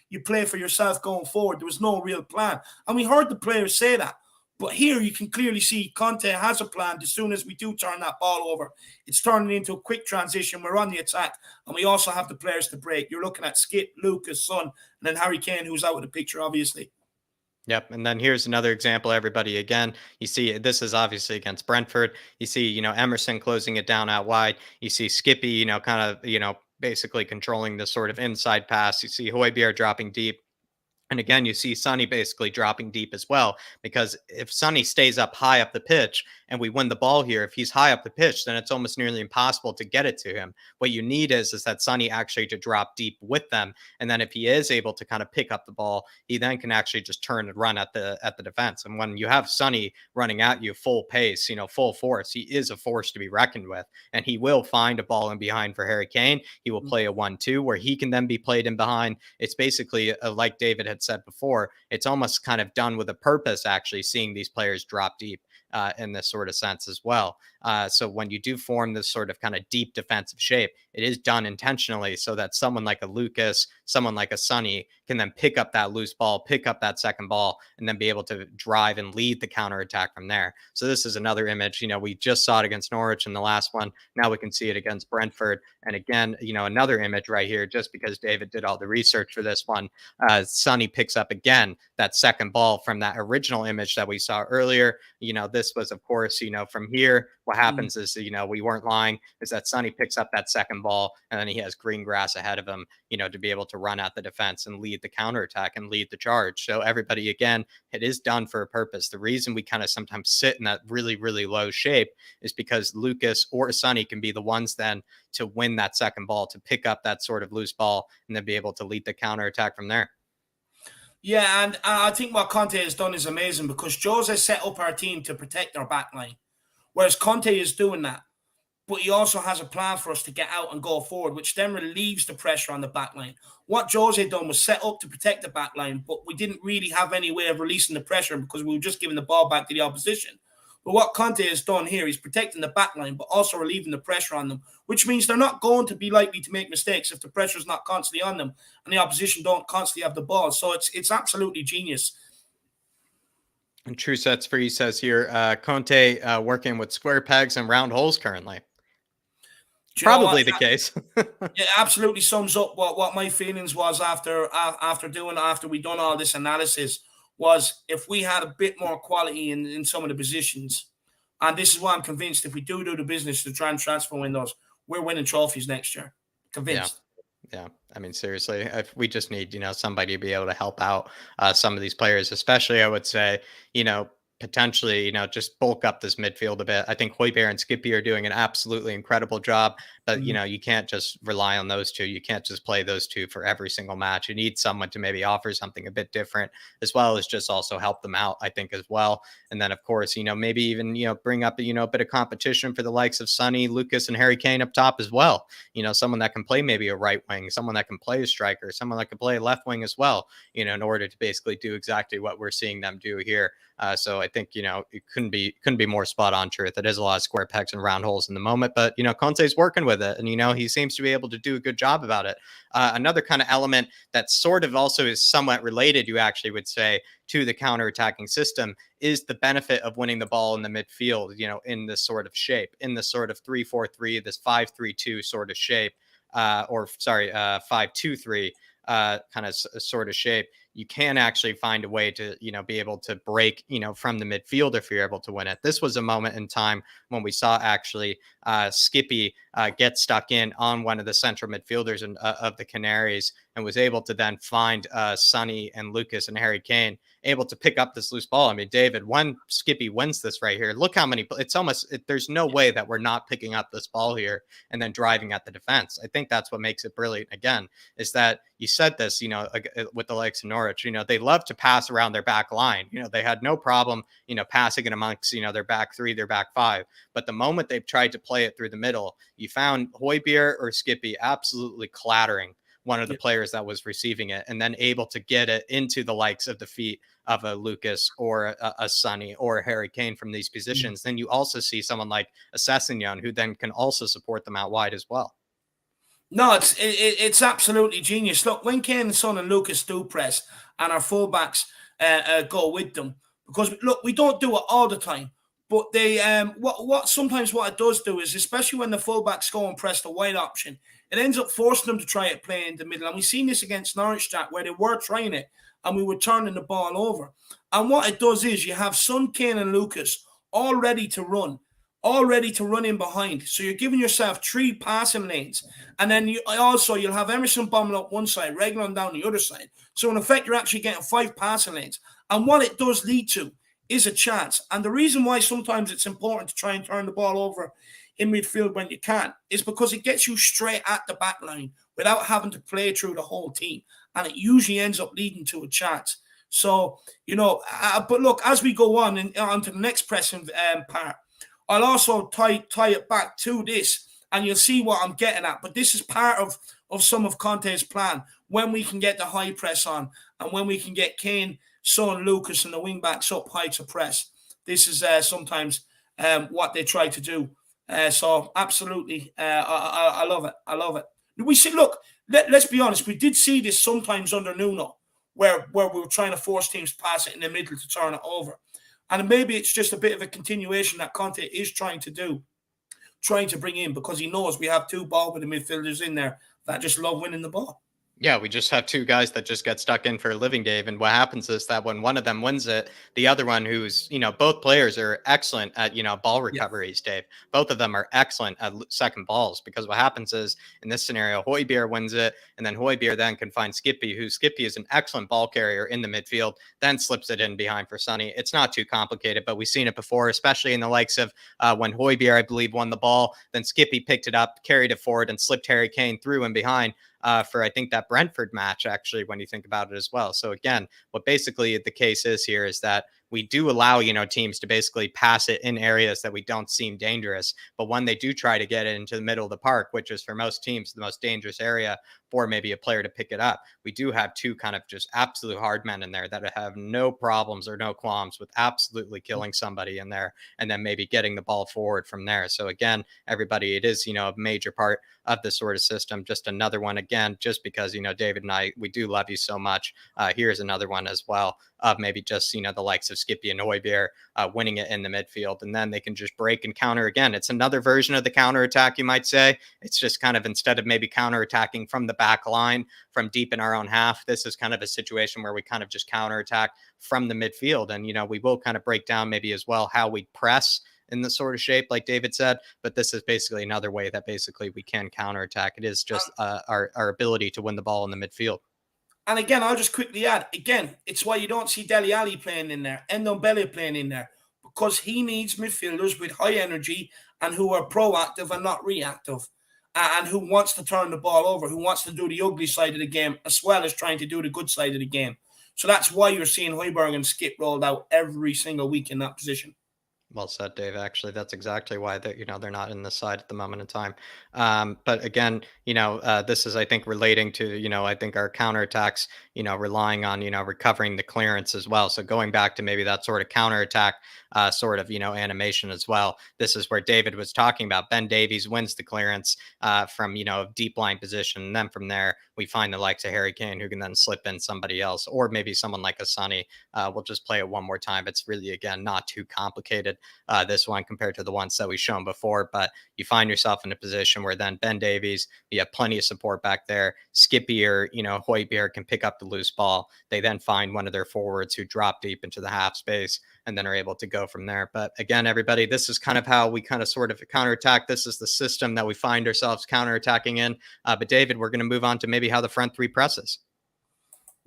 you play for yourself going forward. There was no real plan. And we heard the players say that. But here you can clearly see Conte has a plan. As soon as we do turn that ball over, it's turning into a quick transition. We're on the attack, and we also have the players to break. You're looking at Skip, Lucas, Son, and then Harry Kane, who's out of the picture, obviously. Yep. And then here's another example, everybody. Again, you see this is obviously against Brentford. You see, Emerson closing it down out wide. You see Skippy, kind of, basically controlling the sort of inside pass. You see Højbjerg dropping deep. And again, you see Sonny basically dropping deep as well, because if Sonny stays up high up the pitch and we win the ball here, if he's high up the pitch, then it's almost nearly impossible to get it to him. What you need is that Sonny actually to drop deep with them. And then if he is able to kind of pick up the ball, he then can actually just turn and run at the defense. And when you have Sonny running at you full pace, full force, he is a force to be reckoned with. And he will find a ball in behind for Harry Kane. He will play a 1-2 where he can then be played in behind. It's basically like David had said before, it's almost kind of done with a purpose, actually, seeing these players drop deep in this sort of sense as well. So when you do form this sort of kind of deep defensive shape, it is done intentionally so that someone like a Lucas, someone like a Sonny can then pick up that loose ball, pick up that second ball, and then be able to drive and lead the counter attack from there. So this is another image. We just saw it against Norwich in the last one. Now we can see it against Brentford. And again, another image right here, just because David did all the research for this one. Sonny picks up again that second ball from that original image that we saw earlier. This was, of course, from here. What happens is, we weren't lying, is that Sonny picks up that second ball and then he has green grass ahead of him, to be able to run at the defense and lead the counterattack and lead the charge. So everybody, again, it is done for a purpose. The reason we kind of sometimes sit in that really, really low shape is because Lucas or Sonny can be the ones then to win that second ball, to pick up that sort of loose ball and then be able to lead the counterattack from there. Yeah, and I think what Conte has done is amazing, because Jose set up our team to protect our back line, whereas Conte is doing that. But he also has a plan for us to get out and go forward, which then relieves the pressure on the back line. What Jose done was set up to protect the back line, but we didn't really have any way of releasing the pressure because we were just giving the ball back to the opposition. But what Conte has done here, he's protecting the back line, but also relieving the pressure on them, which means they're not going to be likely to make mistakes if the pressure is not constantly on them and the opposition don't constantly have the ball. So it's absolutely genius. And True Sets Free says here, Conte working with square pegs and round holes currently. Probably the case. It absolutely sums up what my feelings was after we done all this analysis. Was if we had a bit more quality in some of the positions, and this is why I'm convinced if we do the business to try and transfer windows, we're winning trophies next year. Convinced. Yeah. I mean, seriously, if we just need, somebody to be able to help out some of these players, especially, I would say, potentially, just bulk up this midfield a bit. I think Højbjerg and Skippy are doing an absolutely incredible job, but you can't just rely on those two. You can't just play those two for every single match. You need someone to maybe offer something a bit different, as well as just also help them out, I think, as well. And then, of course, maybe even, bring up, a bit of competition for the likes of Sonny, Lucas, and Harry Kane up top as well. Someone that can play maybe a right wing, someone that can play a striker, someone that can play a left wing as well, in order to basically do exactly what we're seeing them do here. So I think, it couldn't be more spot on truth. It is a lot of square pegs and round holes in the moment, but, Conte's working with it, and, he seems to be able to do a good job about it. Another kind of element that sort of also is somewhat related, you actually would say, to the counterattacking system is the benefit of winning the ball in the midfield, in this sort of shape, in this sort of 3-4-3, this 5-3-2 sort of shape, 5-2-3 kind of sort of shape. You can actually find a way to, be able to break, from the midfield if you're able to win it. This was a moment in time when we saw actually Skippy get stuck in on one of the central midfielders of the Canaries, and was able to then find Sonny and Lucas and Harry Kane able to pick up this loose ball. I mean, David, when Skippy wins this right here, look how many, there's no way that we're not picking up this ball here and then driving at the defense. I think that's what makes it brilliant, again, is that you said this, with the likes of Norwich, they love to pass around their back line. They had no problem, passing it amongst, their back three, their back five. But the moment they've tried to play it through the middle, you found Højbjerg or Skippy absolutely clattering one of the players that was receiving it, and then able to get it into the likes of the feet of a Lucas or a Sonny or a Harry Kane from these positions. Then you also see someone like a Sessegnon, who then can also support them out wide as well. No, it's absolutely genius. Look, when Kane, Son, and Lucas do press, and our fullbacks go with them, because look, we don't do it all the time, But they what sometimes what it does do is, especially when the fullbacks go and press the wide option, it ends up forcing them to try it play in the middle. And we've seen this against Norwich, Jack, where they were trying it and we were turning the ball over. And what it does is you have Son, Kane, and Lucas all ready to run, in behind. So you're giving yourself 3 passing lanes. And then you'll have Emerson bombing up one side, Reguilon down the other side. So in effect, you're actually getting 5 passing lanes. And what it does lead to is a chance. And the reason why sometimes it's important to try and turn the ball over in midfield when you can is because it gets you straight at the back line without having to play through the whole team. And it usually ends up leading to a chance. So, but look, as we go on to the next pressing part, I'll also tie it back to this, and you'll see what I'm getting at. But this is part of some of Conte's plan, when we can get the high press on and when we can get Kane, Son, Lucas, and the wing-backs up high to press. This is sometimes what they try to do. So absolutely, I love it. I love it. We see, look, let's be honest, we did see this sometimes under Nuno, where we were trying to force teams to pass it in the middle to turn it over. And maybe it's just a bit of a continuation that Conte is trying to bring in, because he knows we have 2 ball-winning midfielders in there that just love winning the ball. Yeah, we just have 2 guys that just get stuck in for a living, Dave. And what happens is that when one of them wins it, the other one who's, both players are excellent at, ball recoveries, Dave. Both of them are excellent at second balls, because what happens is in this scenario, Højbjerg wins it, and then Højbjerg then can find Skippy, who Skippy is an excellent ball carrier in the midfield, then slips it in behind for Sonny. It's not too complicated, but we've seen it before, especially in the likes of when Højbjerg, I believe, won the ball, then Skippy picked it up, carried it forward, and slipped Harry Kane through and behind. For I think that Brentford match, actually, when you think about it as well. So again, what basically the case is here is that we do allow, teams to basically pass it in areas that we don't seem dangerous. But when they do try to get it into the middle of the park, which is for most teams the most dangerous area for maybe a player to pick it up, we do have 2 kind of just absolute hard men in there that have no problems or no qualms with absolutely killing somebody in there and then maybe getting the ball forward from there. So again, everybody, it is, a major part of this sort of system. Just another one, again, just because, David and I, we do love you so much. Here's another one as well of maybe just, the likes of Skippy and Højbjerg winning it in the midfield, and then they can just break and counter again. It's another version of the counterattack, you might say. It's just kind of, instead of maybe counterattacking from the back line from deep in our own half, this is kind of a situation where we kind of just counterattack from the midfield. And, we will kind of break down maybe as well how we press in the sort of shape, like David said, but this is basically another way that basically we can counterattack. It is just our ability to win the ball in the midfield. And again, I'll just quickly add, again, it's why you don't see Dele Alli playing in there, Ndombele playing in there, because he needs midfielders with high energy and who are proactive and not reactive, and who wants to turn the ball over, who wants to do the ugly side of the game as well as trying to do the good side of the game. So that's why you're seeing Højbjerg and Skip rolled out every single week in that position. Well said, Dave. Actually, that's exactly why they're not in the side at the moment in time. But again, this is, I think, relating to, I think our counterattacks, relying on, recovering the clearance as well. So going back to maybe that sort of counterattack sort of, animation as well. This is where David was talking about. Ben Davies wins the clearance from, deep line position. And then from there, we find the likes of Harry Kane, who can then slip in somebody else, or maybe someone like a Sonny. We'll just play it one more time. It's really, again, not too complicated, this one, compared to the ones that we've shown before. But you find yourself in a position where then Ben Davies, you have plenty of support back there. Skippy or, Højbjerg can pick up the loose ball. They then find one of their forwards who drop deep into the half space and then are able to go from there. But again, everybody, this is kind of how we kind of sort of counterattack. This is the system that we find ourselves counterattacking in. But David, we're going to move on to maybe how the front 3 presses.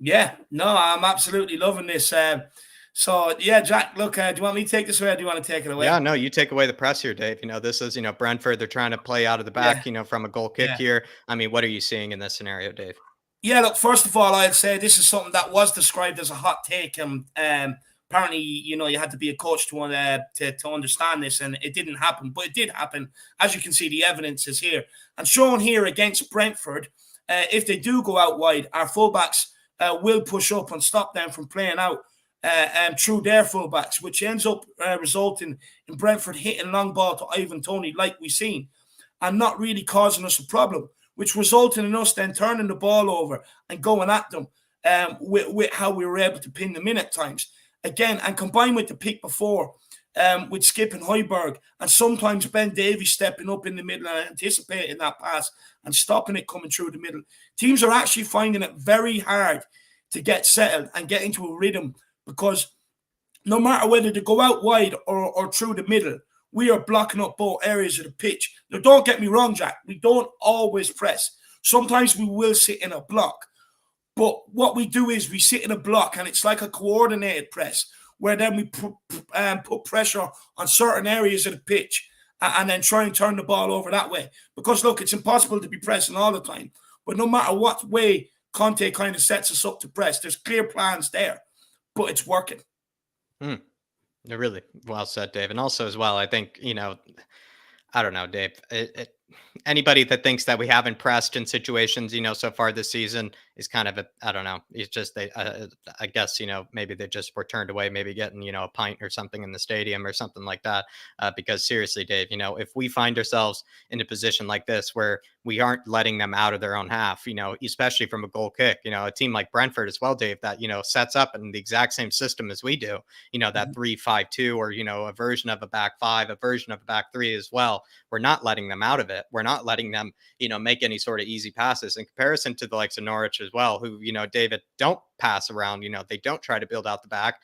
Yeah, no, I'm absolutely loving this. So yeah, Jack, look, do you want me to take this away, or do you want to take it away? Yeah, no, you take away the press here, Dave. This is, Brentford, they're trying to play out of the back, from a goal kick here. I mean, what are you seeing in this scenario, Dave? Yeah, look, first of all, I'd say this is something that was described as a hot take. Apparently, you had to be a coach to understand this, and it didn't happen, but it did happen. As you can see, the evidence is here. And shown here against Brentford, if they do go out wide, our fullbacks will push up and stop them from playing out through their fullbacks, which ends up resulting in Brentford hitting long ball to Ivan Toney, like we've seen, and not really causing us a problem, which resulted in us then turning the ball over and going at them with how we were able to pin them in at times. Again, and combined with the pick before, with Skip and Højbjerg, and sometimes Ben Davies stepping up in the middle and anticipating that pass and stopping it coming through the middle. Teams are actually finding it very hard to get settled and get into a rhythm, because no matter whether they go out wide or through the middle, we are blocking up both areas of the pitch. Now, don't get me wrong, Jack. We don't always press. Sometimes we will sit in a block. But what we do is we sit in a block, and it's like a coordinated press, where then we put pressure on certain areas of the pitch and then try and turn the ball over that way. Because, look, it's impossible to be pressing all the time. But no matter what way Conte kind of sets us up to press, there's clear plans there. But it's working. Really well said, Dave. And also as well, I think, I don't know, Dave. Anybody that thinks that we haven't pressed in situations, so far this season is kind of I don't know. It's just I guess, maybe they just were turned away, maybe getting, a pint or something in the stadium or something like that. Because seriously, Dave, if we find ourselves in a position like this where we aren't letting them out of their own half, especially from a goal kick, a team like Brentford as well, Dave, that, sets up in the exact same system as we do, that 3-5-2, or, a version of a back five, a version of a back three as well. We're not letting them out of it. We're not letting them, make any sort of easy passes in comparison to the likes of Norwich as well, who, David, don't pass around. They don't try to build out the back.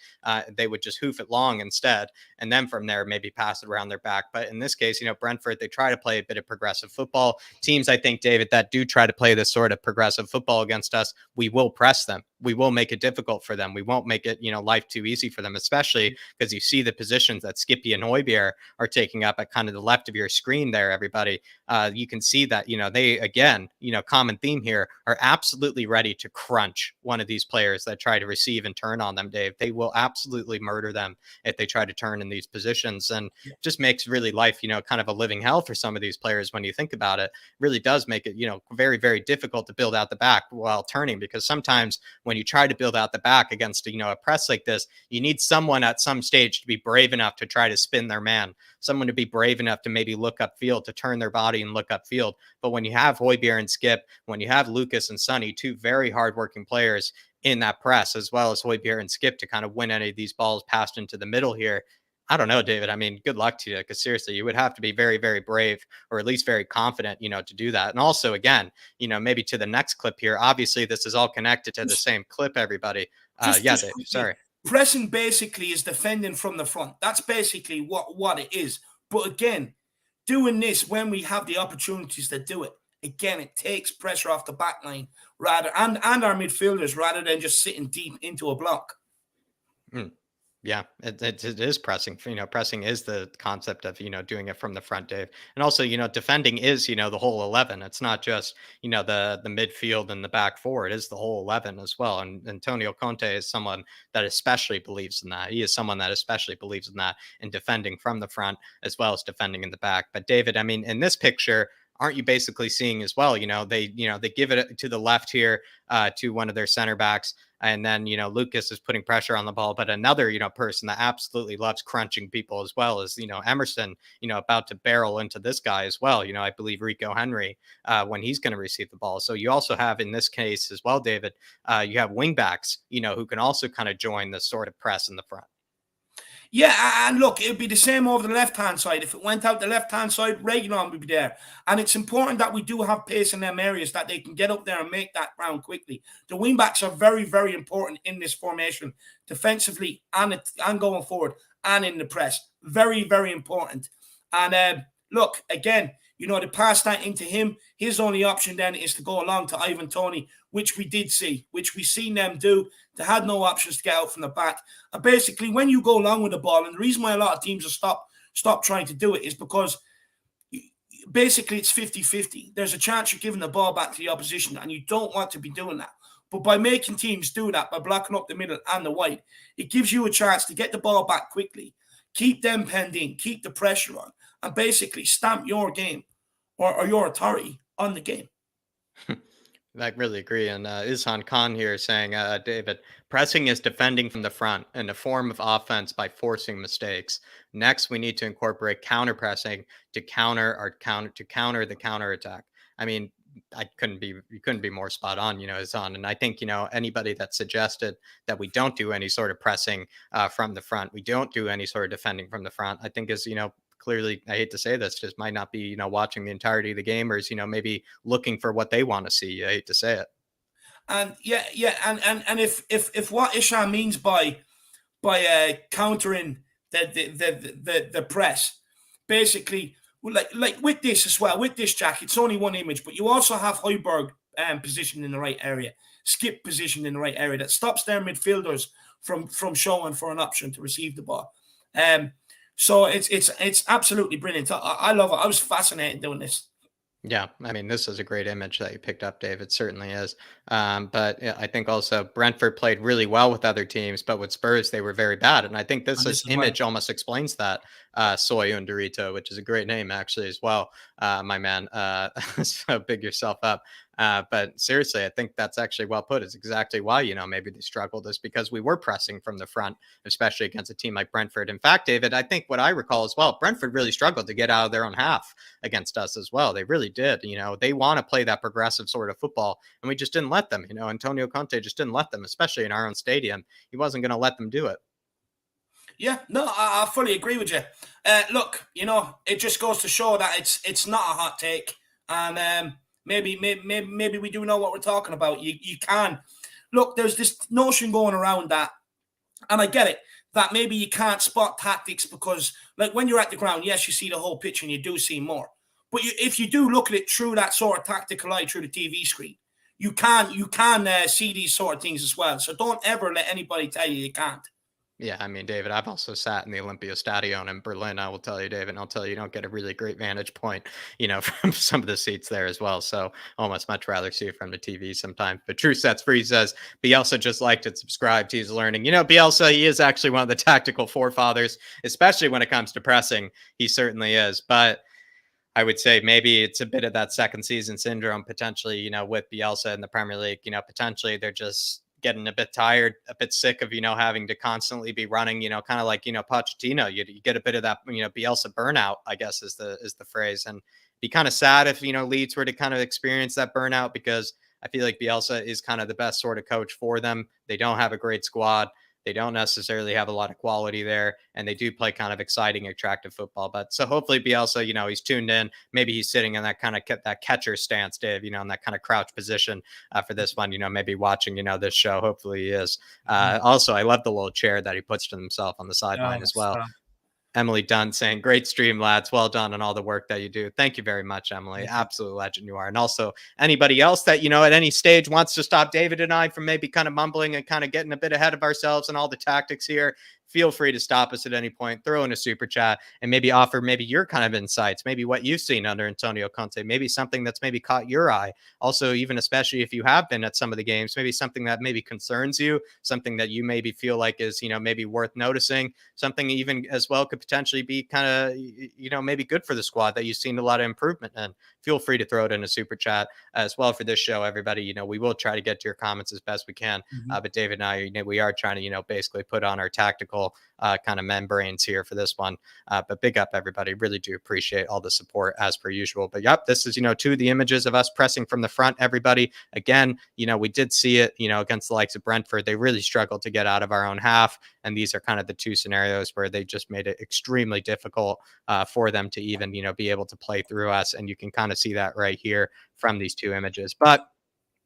They would just hoof it long instead. And then from there, maybe pass it around their back. But in this case, Brentford, they try to play a bit of progressive football. Teams, I think, David, that do try to play this sort of progressive football against us, we will press them. We will make it difficult for them. We won't make it, life too easy for them, especially because you see the positions that Skippy and Højbjerg are taking up at kind of the left of your screen there, everybody. You can see that, they, again, common theme here, are absolutely ready to crunch one of these players that try to receive and turn on them, Dave. They will absolutely murder them if they try to turn in these positions. And just makes really life, kind of a living hell for some of these players when you think about it. Really does make it, very, very difficult to build out the back while turning, because sometimes when you try to build out the back against, a press like this, you need someone at some stage to be brave enough to try to spin their man, someone to be brave enough to maybe look upfield, to turn their body and look upfield. But when you have Højbjerg and Skip, when you have Lucas and Sonny, two very hardworking players in that press, as well as Højbjerg and Skip to kind of win any of these balls passed into the middle here, I don't know, David. I mean, good luck to you, because seriously, you would have to be very, very brave, or at least very confident, to do that. And also, again, maybe to the next clip here. Obviously, this is all connected to the same clip, everybody. Dave, sorry. Pressing basically is defending from the front. That's basically what it is. But again, doing this when we have the opportunities to do it, again, it takes pressure off the back line and our midfielders, rather than just sitting deep into a block. Yeah, it is pressing. Pressing is the concept of, doing it from the front, Dave. And also, defending is, the whole 11. It's not just, the midfield and the back four. It is the whole 11 as well. And Antonio Conte is someone that especially believes in that. He is someone that especially believes in that, in defending from the front as well as defending in the back. But David, I mean, in this picture, aren't you basically seeing as well, they give it to the left here to one of their center backs. And then, Lucas is putting pressure on the ball. But another, person that absolutely loves crunching people as well is, Emerson, about to barrel into this guy as well. I believe Rico Henry when he's going to receive the ball. So you also have, in this case as well, David, you have wing backs, who can also kind of join this sort of press in the front. Yeah, and look, it'd be the same over the left-hand side. If it went out the left-hand side, Reguilon would be there. And it's important that we do have pace in them areas, that they can get up there and make that ground quickly. The wing-backs are very, very important in this formation, defensively and going forward and in the press. Very, very important. And look, again, to pass that into him, his only option then is to go along to Ivan Toney, which we did see, which we seen them do. They had no options to get out from the back. And basically, when you go along with the ball, and the reason why a lot of teams have stopped trying to do it is because basically it's 50-50. There's a chance you're giving the ball back to the opposition, and you don't want to be doing that. But by making teams do that, by blocking up the middle and the wide, it gives you a chance to get the ball back quickly, keep them penned in, keep the pressure on, and basically stamp your game or your authority on the game. I really agree. And Izhan Khan here saying, David, pressing is defending from the front and a form of offense by forcing mistakes. Next, we need to incorporate counter pressing to counter the counterattack. I mean, you couldn't be more spot on, is on. And I think, anybody that suggested that we don't do any sort of pressing from the front, we don't do any sort of defending from the front, I think is, clearly, I hate to say this, just might not be, watching the entirety of the game, or is, maybe looking for what they want to see. I hate to say it. And and if what Isham means by countering the press, basically, like with this as well, with this, Jack, it's only one image, but you also have Højbjerg positioned in the right area, Skip positioned in the right area that stops their midfielders from showing for an option to receive the ball. So it's absolutely brilliant. I love it. I was fascinated doing this. Yeah, I mean, this is a great image that you picked up, Dave. It certainly is. But yeah, I think also Brentford played really well with other teams, but with Spurs, they were very bad. And I think this, And this is image almost explains that. Soy Undurito, which is a great name, actually, as well, my man. So big yourself up. But seriously, I think that's actually well put. It's exactly why, maybe they struggled, is because we were pressing from the front, especially against a team like Brentford. In fact, David, I think what I recall as well, Brentford really struggled to get out of their own half against us as well. They really did. They want to play that progressive sort of football, and we just didn't let them. Antonio Conte just didn't let them, especially in our own stadium. He wasn't going to let them do it. Yeah, no, I fully agree with you. Look, it just goes to show that it's not a hot take, and maybe we do know what we're talking about. You can look. There's this notion going around that, and I get it, that maybe you can't spot tactics because, like, when you're at the ground, yes, you see the whole picture and you do see more. But if you do look at it through that sort of tactical eye through the TV screen, you can see these sort of things as well. So don't ever let anybody tell you can't. Yeah, I mean, David, I've also sat in the Olympia Stadion in Berlin. I will tell you, David, and I'll tell you, you don't get a really great vantage point, from some of the seats there as well. So almost much rather see it from the TV sometimes. But True Sets Free says Bielsa just liked it, subscribed. He's learning. Bielsa, he is actually one of the tactical forefathers, especially when it comes to pressing. He certainly is. But I would say maybe it's a bit of that second season syndrome potentially, with Bielsa in the Premier League. Potentially they're just getting a bit tired, a bit sick of, having to constantly be running, kind of like, Pochettino. You get a bit of that, Bielsa burnout, I guess is the phrase. And be kind of sad if, Leeds were to kind of experience that burnout, because I feel like Bielsa is kind of the best sort of coach for them. They don't have a great squad. They don't necessarily have a lot of quality there, and they do play kind of exciting, attractive football. But so hopefully Bielsa, he's tuned in. Maybe he's sitting in that kind of that catcher stance, Dave, in that kind of crouch position for this one, maybe watching, this show. Hopefully he is. Also, I love the little chair that he puts to himself on the sideline as well. Emily Dunn saying, great stream, lads. Well done on all the work that you do. Thank you very much, Emily. Absolute legend you are. And also anybody else that, at any stage wants to stop David and I from maybe kind of mumbling and kind of getting a bit ahead of ourselves and all the tactics here, feel free to stop us at any point, throw in a super chat, and maybe offer maybe your kind of insights, maybe what you've seen under Antonio Conte, maybe something that's maybe caught your eye. Also, even especially if you have been at some of the games, maybe something that maybe concerns you, something that you maybe feel like is, maybe worth noticing, something even as well could potentially be kind of, maybe good for the squad that you've seen a lot of improvement in. Feel free to throw it in a super chat as well for this show, everybody. We will try to get to your comments as best we can. But David and I, we are trying to, basically put on our tactical kind of membranes here for this one. But big up, everybody. Really do appreciate all the support as per usual. But yep, this is, two of the images of us pressing from the front, everybody. Again, we did see it, against the likes of Brentford. They really struggled to get out of our own half. And these are kind of the two scenarios where they just made it extremely difficult for them to even, be able to play through us. And you can kind of see that right here from these two images. But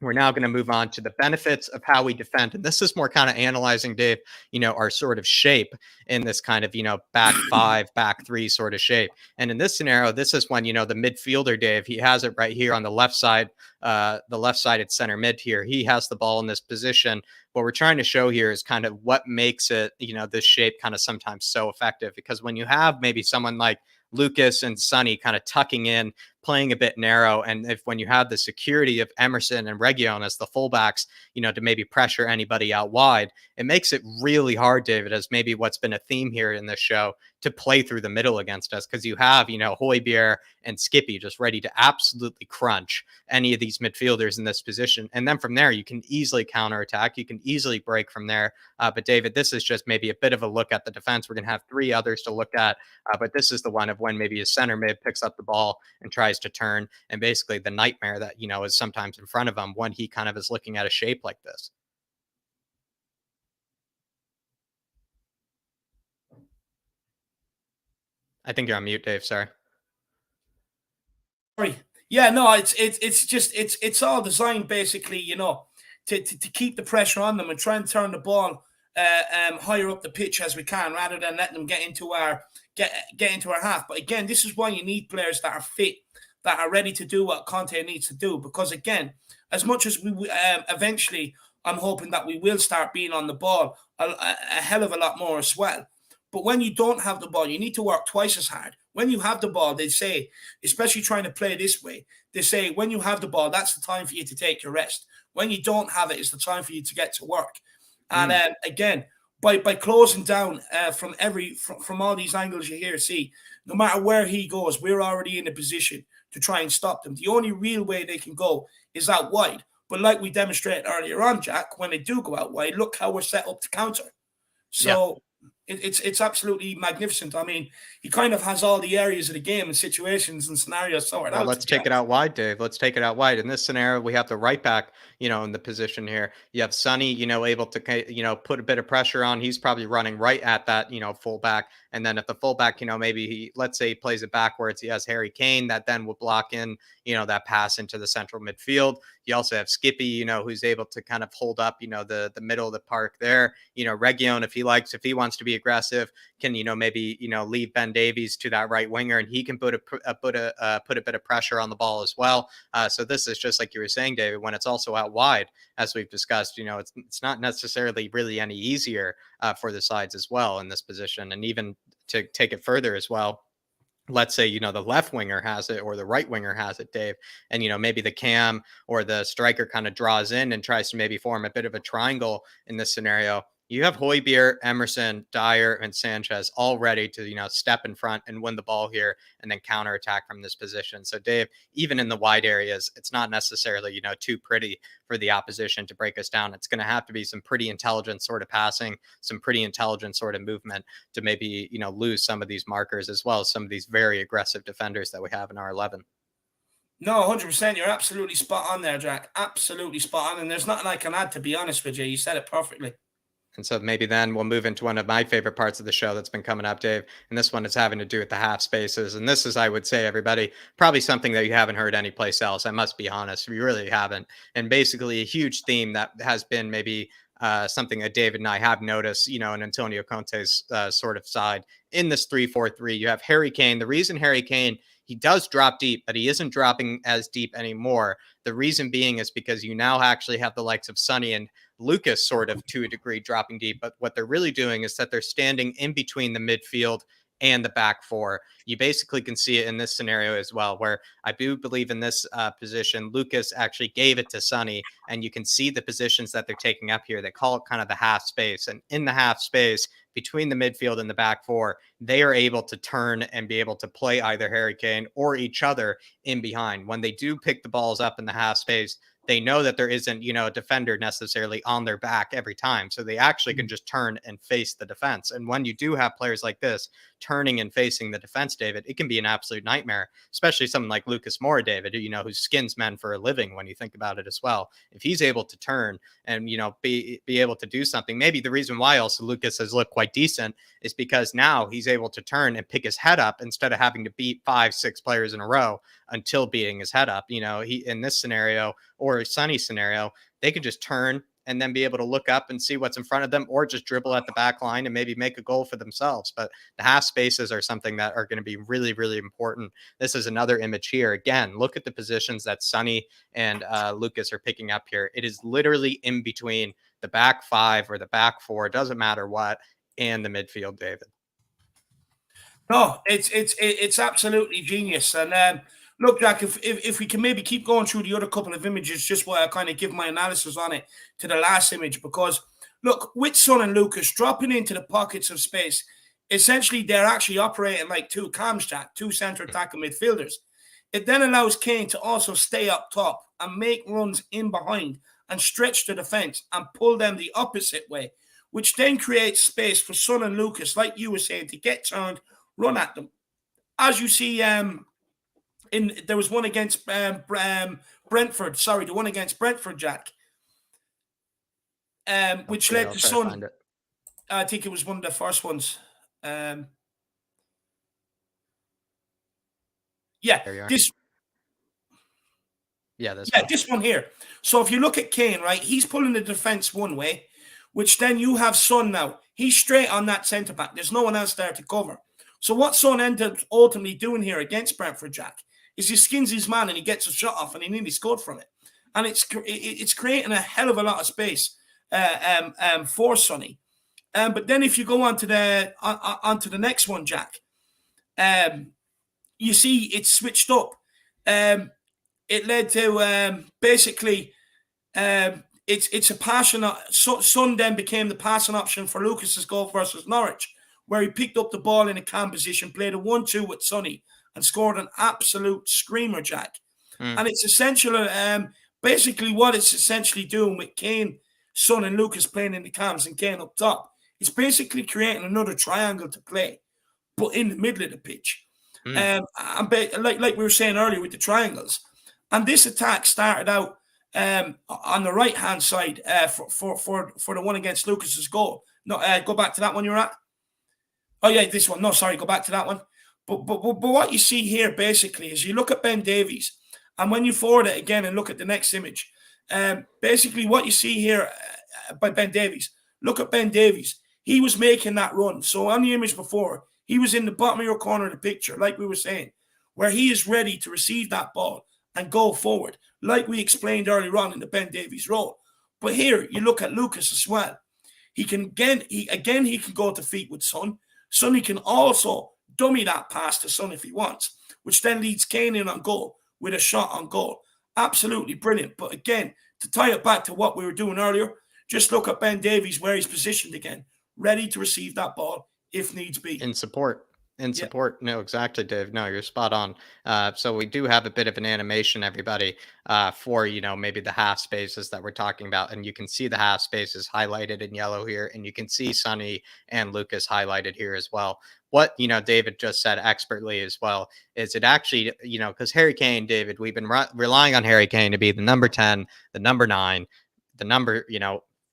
we're now going to move on to the benefits of how we defend. And this is more kind of analyzing, Dave, our sort of shape in this kind of, back five, back three sort of shape. And in this scenario, this is when, the midfielder, Dave, he has it right here on the left side, at center mid here. He has the ball in this position. What we're trying to show here is kind of what makes it, this shape kind of sometimes so effective, because when you have maybe someone like Lucas and Sonny kind of tucking in, playing a bit narrow, and when you have the security of Emerson and Reguilon as the fullbacks, to maybe pressure anybody out wide, it makes it really hard, David, as maybe what's been a theme here in this show, to play through the middle against us, because you have, Højbjerg and Skippy just ready to absolutely crunch any of these midfielders in this position. And then from there, you can easily counterattack. You can easily break from there. But David, this is just maybe a bit of a look at the defense. We're going to have three others to look at, but this is the one of when maybe a center mid picks up the ball and tries to turn, and basically the nightmare that, is sometimes in front of him when he kind of is looking at a shape like this. I think you're on mute, Dave. Sorry. Yeah, no, it's all designed basically, to keep the pressure on them and try and turn the ball higher up the pitch as we can, rather than letting them get into our half. But again, this is why you need players that are fit, that are ready to do what Conte needs to do. Because again, as much as we eventually, I'm hoping that we will start being on the ball a hell of a lot more as well. But when you don't have the ball, you need to work twice as hard. When you have the ball, they say, especially trying to play this way, they say when you have the ball, that's the time for you to take your rest. When you don't have it, it's the time for you to get to work. And again, by closing down from all these angles you hear, see, no matter where he goes, we're already in a position to try and stop them. The only real way they can go is out wide. But like we demonstrated earlier on, Jack, when they do go out wide, look how we're set up to counter. So... Yeah. It's absolutely magnificent. I mean, he kind of has all the areas of the game and situations and scenarios sorted out. Let's take it out wide, Dave. Let's take it out wide. In this scenario, we have the right back, in the position here. You have Sonny, able to, put a bit of pressure on. He's probably running right at that, fullback. And then if the fullback, maybe let's say he plays it backwards, he has Harry Kane that then will block in, that pass into the central midfield. You also have Skippy, who's able to kind of hold up, the middle of the park there. Region, if he wants to be aggressive, can, maybe, leave Ben Davies to that right winger, and he can put a bit of pressure on the ball as well. So this is just like you were saying, David, when it's also out wide, as we've discussed, it's not necessarily really any easier for the sides as well in this position. And even to take it further as well, let's say, the left winger has it or the right winger has it, Dave, and, maybe the cam or the striker kind of draws in and tries to maybe form a bit of a triangle in this scenario. You have Højbjerg, Emerson, Dyer, and Sanchez all ready to, step in front and win the ball here and then counterattack from this position. So, Dave, even in the wide areas, it's not necessarily, too pretty for the opposition to break us down. It's going to have to be some pretty intelligent sort of passing, some pretty intelligent sort of movement to maybe, lose some of these markers, as well as some of these very aggressive defenders that we have in our 11. No, 100%. You're absolutely spot on there, Jack. Absolutely spot on. And there's nothing I can add, to be honest with you. You said it perfectly. And so maybe then we'll move into one of my favorite parts of the show that's been coming up, Dave. And this one is having to do with the half spaces. And this is, I would say, everybody, probably something that you haven't heard anyplace else. I must be honest. You really haven't. And basically a huge theme that has been maybe something that David and I have noticed, in Antonio Conte's sort of side in this 3-4-3. You have Harry Kane. The reason Harry Kane, he does drop deep, but he isn't dropping as deep anymore. The reason being is because you now actually have the likes of Sonny and Lucas sort of to a degree dropping deep. But what they're really doing is that they're standing in between the midfield and the back four. You basically can see it in this scenario as well, where I do believe in this position, Lucas actually gave it to Sonny, and you can see the positions that they're taking up here. They call it kind of the half space. And in the half space between the midfield and the back four, they are able to turn and be able to play either Harry Kane or each other in behind. When they do pick the balls up in the half space, they know that there isn't, a defender necessarily on their back every time. So they actually can just turn and face the defense. And when you do have players like this turning and facing the defense, David, it can be an absolute nightmare, especially someone like Lucas Moura, David, who skins men for a living when you think about it as well. If he's able to turn and, be able to do something, maybe the reason why also Lucas has looked quite decent is because now he's able to turn and pick his head up instead of having to beat 5-6 players in a row until beating his head up. He in this scenario or a Sonny scenario, they could just turn and then be able to look up and see what's in front of them, or just dribble at the back line and maybe make a goal for themselves. But the half spaces are something that are going to be really, really important. This is another image here. Again, look at the positions that Sonny and Lucas are picking up here. It is literally in between the back five or the back four, it doesn't matter what, and the midfield, David. No, it's absolutely genius. And look, Jack, if we can maybe keep going through the other couple of images, just while I kind of give my analysis on it to the last image, because look, with Son and Lucas dropping into the pockets of space, essentially they're actually operating like two cams, Jack, two centre attacking midfielders. It then allows Kane to also stay up top and make runs in behind and stretch the defence and pull them the opposite way, which then creates space for Son and Lucas, like you were saying, to get turned, run at them. As you see, there was one against Brentford. Sorry, the one against Brentford, Jack, which led to Son. I think it was one of the first ones. Yeah, this. Yeah, this one here. So if you look at Kane, right, he's pulling the defense one way, which then you have Son now. He's straight on that centre back. There's no one else there to cover. So what Son ended up ultimately doing here against Brentford, Jack, is he skins his man and he gets a shot off and he nearly scored from it. And it's creating a hell of a lot of space for Sonny. But then if you go on to the next one, Jack, you see it's switched up. It led to basically it's a passing. Son then became the passing option for Lucas's goal versus Norwich, where he picked up the ball in a cam position, played a 1-2 with Sonny, and scored an absolute screamer, Jack. And it's essential. Basically, what it's essentially doing with Kane, Son, and Lucas playing in the cams and Kane up top, it's basically creating another triangle to play, but in the middle of the pitch. And like we were saying earlier with the triangles. And this attack started out on the right-hand side for the one against Lucas's goal. No, go back to that one you're at. Oh, yeah, this one. No, sorry, go back to that one. But what you see here, basically, is you look at Ben Davies, and when you forward it again and look at the next image, basically what you see here by Ben Davies, look at Ben Davies. He was making that run. So on the image before, he was in the bottom of your corner of the picture, like we were saying, where he is ready to receive that ball and go forward, like we explained earlier on in the Ben Davies role. But here, you look at Lucas as well. He can he can go to feet with Son. Sonny can also dummy that pass to Son if he wants, which then leads Kane in on goal with a shot on goal. Absolutely brilliant. But again, to tie it back to what we were doing earlier, just look at Ben Davies where he's positioned again, ready to receive that ball if needs be. In support. No, exactly, Dave. No, you're spot on. So we do have a bit of an animation, everybody, for, maybe the half spaces that we're talking about. And you can see the half spaces highlighted in yellow here. And you can see Sonny and Lucas highlighted here as well. What, David just said expertly as well, is it actually, because Harry Kane, David, we've been relying on Harry Kane to be the number 10, the number 9, the number,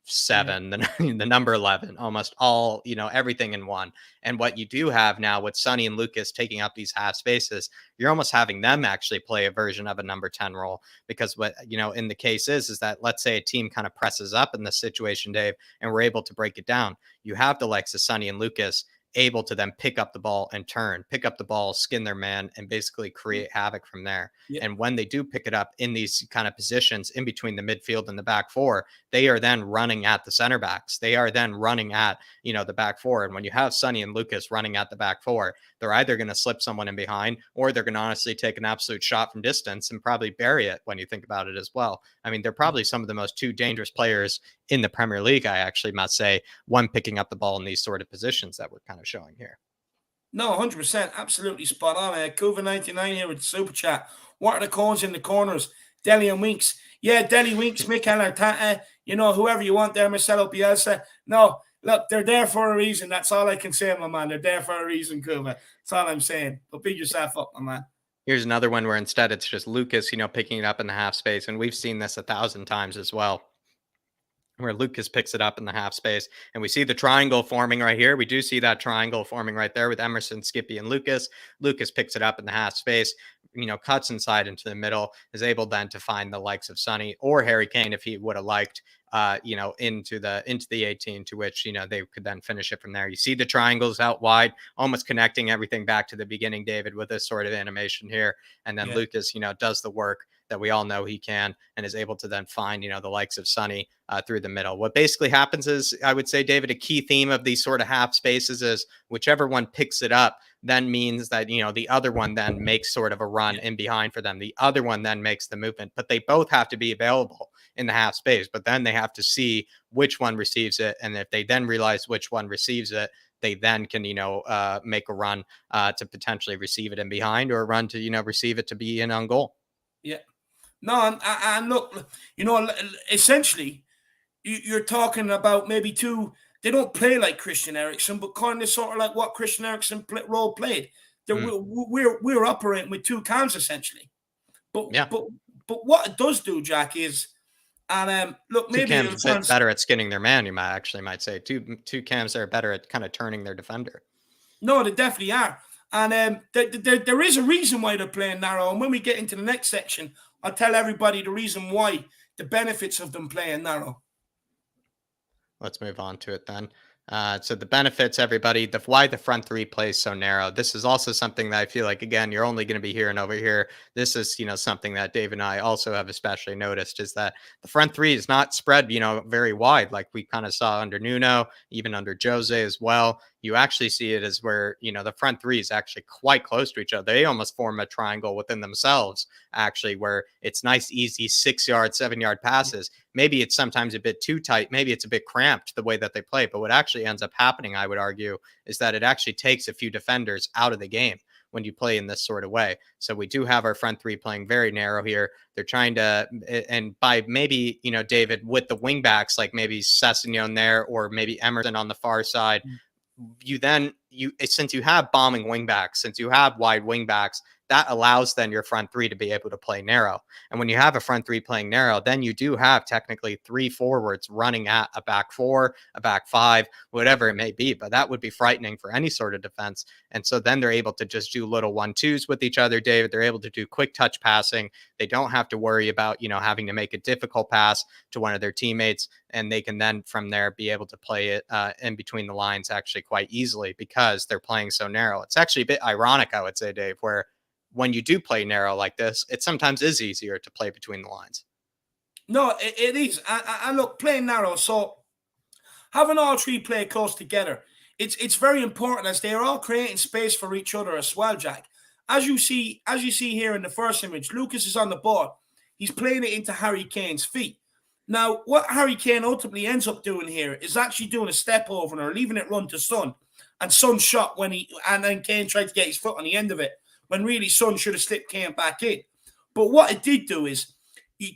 7, the number 11, almost all, everything in one. And what you do have now with Sonny and Lucas taking up these half spaces, you're almost having them actually play a version of a number 10 role, because what, in the case is that, let's say a team kind of presses up in this situation, Dave, and we're able to break it down. You have the likes of Sonny and Lucas able to then pick up the ball and pick up the ball, skin their man, and basically create havoc from there. Yeah. And when they do pick it up in these kind of positions in between the midfield and the back four, they are then running at the center backs. They are then running at, the back four. And when you have Sonny and Lucas running at the back four, they're either going to slip someone in behind, or they're going to honestly take an absolute shot from distance and probably bury it when you think about it as well. I mean, they're probably some of the most two dangerous players in the Premier League, I actually must say, one picking up the ball in these sort of positions that we're kind of showing here. No, 100%. Absolutely spot on. Kuva99 here with the super chat. What are the calls in the corners? Deli and Winks. Yeah, Deli, Winks, Mikel Arteta, whoever you want there, Marcelo Bielsa. No, look, they're there for a reason. That's all I can say, my man. They're there for a reason, Kuva. That's all I'm saying. But beat yourself up, my man. Here's another one where instead it's just Lucas, picking it up in the half space. And we've seen this 1,000 times as well, where Lucas picks it up in the half space. And we see the triangle forming right here. We do see that triangle forming right there with Emerson, Skippy, and Lucas. Lucas picks it up in the half space, cuts inside into the middle, is able then to find the likes of Sonny or Harry Kane if he would have liked, into the 18, to which, they could then finish it from there. You see the triangles out wide, almost connecting everything back to the beginning, David, with this sort of animation here. And then Lucas, does the work that we all know he can, and is able to then find, the likes of Sonny through the middle. What basically happens is, I would say, David, a key theme of these sort of half spaces is whichever one picks it up then means that, the other one then makes sort of a run in behind for them. The other one then makes the movement, but they both have to be available in the half space, but then they have to see which one receives it. And if they then realize which one receives it, they then can, make a run to potentially receive it in behind, or a run to, receive it to be in on goal. Yeah. No, and look, essentially, you're talking about maybe two. They don't play like Christian Eriksen, but kind of sort of like what Christian Eriksen role played. Mm. We're operating with two cams essentially. But Yeah. but but what it does do, Jack, is look, Two maybe cams it'll a bit sound better at skinning their man, you might say. Two cams that are better at kind of turning their defender. no, they definitely are. And there is a reason why they're playing narrow. And when we get into the next section, I'll tell everybody the reason why, the benefits of them playing narrow. Let's move on to it then. So the benefits, everybody, the why the front three plays so narrow. This is also something that I feel like, again, you're only going to be hearing over here. This is, something that Dave and I also have especially noticed, is that the front three is not spread, very wide, like we kind of saw under Nuno, even under Jose as well. You actually see it as where, the front three is actually quite close to each other. They almost form a triangle within themselves, actually, where it's nice, easy 6-yard, 7-yard passes. Maybe it's sometimes a bit too tight. Maybe it's a bit cramped the way that they play. But what actually ends up happening, I would argue, is that it actually takes a few defenders out of the game when you play in this sort of way. So we do have our front three playing very narrow here. They're trying to, and by maybe, David, with the wing backs, like maybe Sessegnon there, or maybe Emerson on the far side, since you have bombing wingbacks, since you have wide wingbacks, that allows then your front three to be able to play narrow. And when you have a front three playing narrow, then you do have technically 3 forwards running at a back 4, a back 5, whatever it may be. But that would be frightening for any sort of defense. And so then they're able to just do little 1-2s with each other, David. They're able to do quick touch passing. They don't have to worry about, having to make a difficult pass to one of their teammates. And they can then from there be able to play it in between the lines actually quite easily, because they're playing so narrow. It's actually a bit ironic, I would say, Dave, where when you do play narrow like this, it sometimes is easier to play between the lines. No, it is. And look, playing narrow, so having all three play close together, it's very important, as they are all creating space for each other as well, Jack. As you see here in the first image, Lucas is on the ball. He's playing it into Harry Kane's feet. Now, what Harry Kane ultimately ends up doing here is actually doing a step over or leaving it run to Son. And Son shot and then Kane tried to get his foot on the end of it, when really Son should have slipped Kane back in. But what it did do is,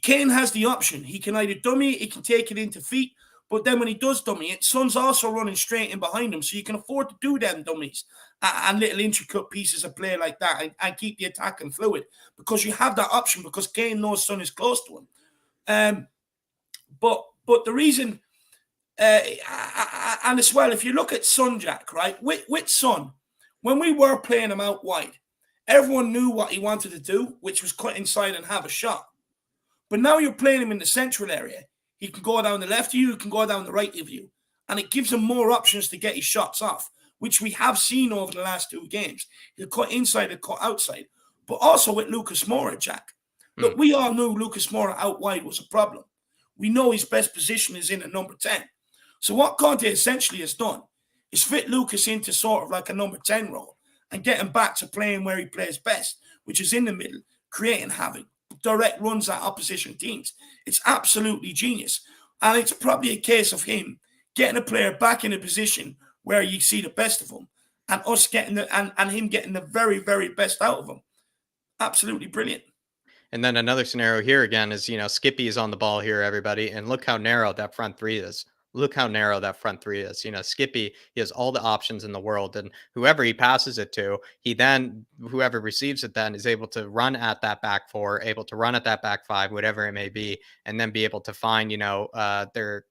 Kane has the option. He can either dummy it, he can take it into feet, but then when he does dummy it, Son's also running straight in behind him, so you can afford to do them dummies and little intricate pieces of play like that, and keep the attacking fluid, because you have that option, because Kane knows Son is close to him. But the reason, and as well, if you look at Son, Jack, right, with Son, when we were playing him out wide, everyone knew what he wanted to do, which was cut inside and have a shot. But now you're playing him in the central area. He can go down the left of you, he can go down the right of you. And it gives him more options to get his shots off, which we have seen over the last 2 games. He'll cut inside and cut outside. But also with Lucas Moura, Jack. Look, we all knew Lucas Moura out wide was a problem. We know his best position is in at number 10. So what Conte essentially has done is fit Lucas into sort of like a number 10 role, and get him back to playing where he plays best, which is in the middle, creating havoc, direct runs at opposition teams. It's absolutely genius. And it's probably a case of him getting a player back in a position where you see the best of him, and us getting and him getting the very, very best out of him. Absolutely brilliant. And then another scenario here again is, Skippy is on the ball here, everybody. And look how narrow that front three is. Look how narrow that front three is. Skippy, he has all the options in the world. And whoever he passes it to, whoever receives it then is able to run at that back 4, able to run at that back 5, whatever it may be, and then be able to find, their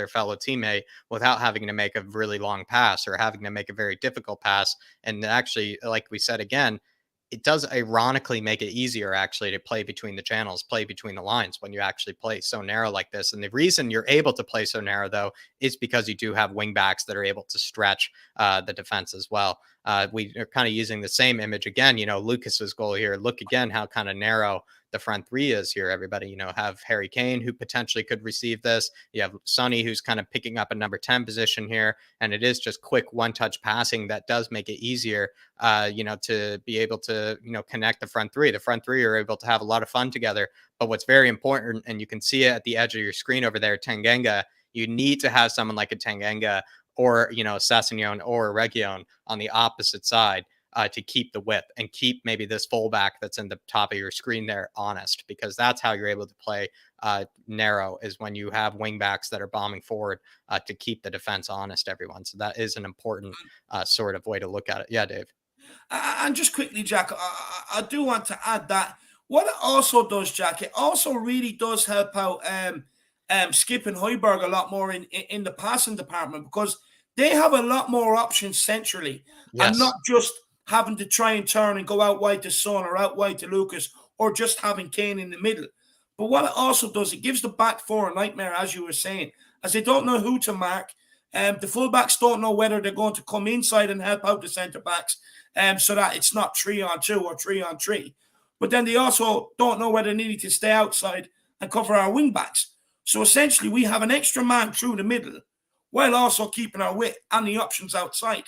fellow teammate without having to make a really long pass or having to make a very difficult pass. And actually, like we said again, it does ironically make it easier actually to play between the channels, play between the lines when you actually play so narrow like this. And the reason you're able to play so narrow, though, is because you do have wing backs that are able to stretch the defense as well. We are kind of using the same image again, Lucas's goal here. Look again how kind of narrow the front three is here, everybody. Have Harry Kane, who potentially could receive this. You have Sonny, who's kind of picking up a number 10 position here. And it is just quick one-touch passing that does make it easier, to be able to, connect the front three. The front three are able to have a lot of fun together. But what's very important, and you can see it at the edge of your screen over there, Tanganga, you need to have someone like a Tanganga or, Sessegnon or Region on the opposite side to keep the width and keep maybe this fullback that's in the top of your screen there honest, because that's how you're able to play narrow, is when you have wing backs that are bombing forward to keep the defense honest, everyone. So that is an important sort of way to look at it. Yeah, Dave. And just quickly, Jack, I do want to add that what it also does, Jack, it also really does help out Skip and Hoiberg a lot more in the passing department, because they have a lot more options centrally and Yes. not just having to try and turn and go out wide to Son or out wide to Lucas, or just having Kane in the middle. But what it also does, it gives the back four a nightmare, as you were saying, as they don't know who to mark. The fullbacks don't know whether they're going to come inside and help out the centre backs, so that it's not 3-on-2 or 3-on-3. But then they also don't know whether they need to stay outside and cover our wing backs. So essentially, we have an extra man through the middle while also keeping our width and the options outside.